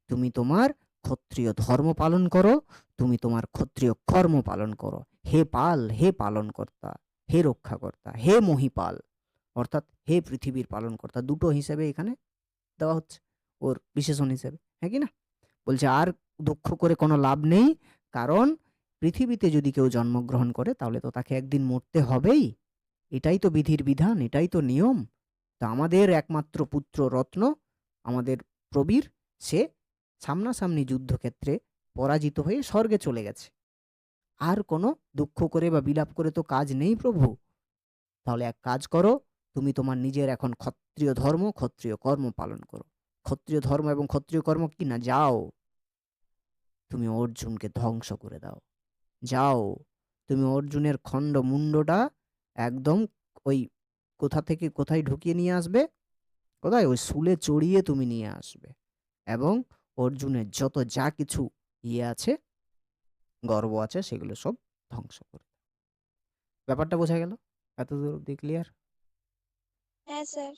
তুমি তোমার ক্ষত্রিয় ধর্ম পালন করো, তুমি তোমার ক্ষত্রিয় কর্ম পালন করো। হে পাল, হে পালনকর্তা, হে রক্ষাকর্তা, হে মহিপাল, অর্থাৎ হে পৃথিবীর পালনকর্তা, দুটো হিসেবে এখানে দেওয়া হচ্ছে ওর বিশেষণ হিসেবে, হ্যাঁ কি না? বলছে আর দুঃখ করে কোনো লাভ নেই, কারণ পৃথিবীতে যদি কেউ জন্মগ্রহণ করে তাহলে তো তাকে একদিন মরতে হবেই, এটাই তো বিধির বিধান, এটাই তো নিয়ম। তো আমাদের একমাত্র পুত্র রত্ন, আমাদের প্রবীর, সে সামনাসামনি যুদ্ধক্ষেত্রে পরাজিত হয়ে স্বর্গে চলে গেছে। আর কোনো দুঃখ করে বা বিলাপ করে তো কাজ নেই প্রভু। তাহলে এক কাজ করো, তুমি তোমার নিজের এখন ক্ষত্রিয় ধর্ম ক্ষত্রিয় কর্ম পালন করো। ক্ষত্রিয় ধর্ম এবং ক্ষত্রিয় কর্ম কি না, যাও তুমি অর্জুনকে ধ্বংস করে দাও, যাও তুমি অর্জুনের খণ্ড মুন্ডটা একদম ওই কোথা থেকে কোথায় ঢুকিয়ে নিয়ে আসবে, কোথায়, ওই শুলে চড়িয়ে তুমি নিয়ে আসবে, এবং অর্জুনের যত যা কিছু ইয়ে আছে, গর্ব আছে, সেগুলো সব ধ্বংস করে দাও। ব্যাপারটা বোঝা গেল? এত দূর অব্দি ক্লিয়ার? হ্যাঁ স্যার।